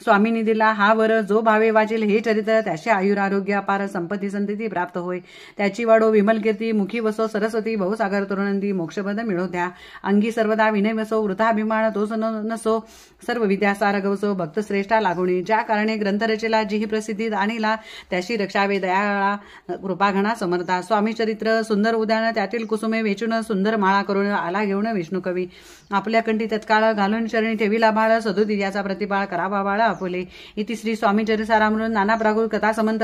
स्वामींनी दिला हा वर जो भावे वाचेल हे चरित्र त्याचे आयुरारोग्य अपार संपत्ती संतती प्राप्त होय. त्याची वाडो विमल कीर्ती मुखी वसो सरस्वती बहुसागर तरुणंदी मोक्षपद मिळो द्या. अंगी सर्वदा विनय वसो वृथाभिमान तोच नसो सर्व विद्या सार गवसो भक्त श्रेष्ठा लागुणी. ज्या कारणे ग्रंथ रचेला जी ही प्रसिद्धी आणिला त्याशी रक्षावे दयाळा कृपाघना समर्था. स्वामी चरित्र सुंदर उद्यान त्यातील कुसुमे वेचून सुंदर माळा करून आला घेऊन विष्णू कवी. आपल्या कंठी तत्काळ घालून चरणी ठेविला बाळ सदोदी याचा प्रतिपाळ करावा बाळा आपुले. इति श्री स्वामी चरितामृत नाना प्रागुल कथा समंत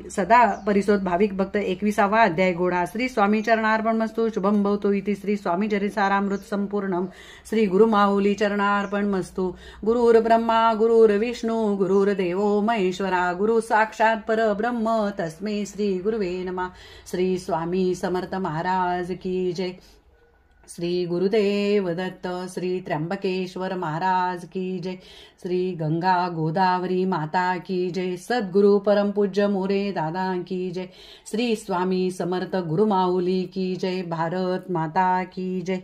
सदा परिसोद भाविक भक्त 21वा अध्याय गोडा. श्री स्वामी चरणार्पण मस्तु शुभम भवतु. इति श्री स्वामी चरितामृत संपूर्णम. श्री गुरु माऊली चरणार्पण मस्तु. गुरुर ब्रह्मा गुरुर विष्णू गुरुर्देवो महेश्वरा गुरु साक्षात परब्रह्म तस्मै श्री गुरुवे नमः. श्री स्वामी समर्थ महाराज की जय. श्री गुरुदेव दत्त. श्री त्र्यंबकेश्वर महाराज की जय. श्री गंगा गोदावरी माता की जय. सद्गुरु परम पूज्य मोरे दादा की जय. श्री स्वामी समर्थ गुरु माऊली की जय. भारत माता की जय.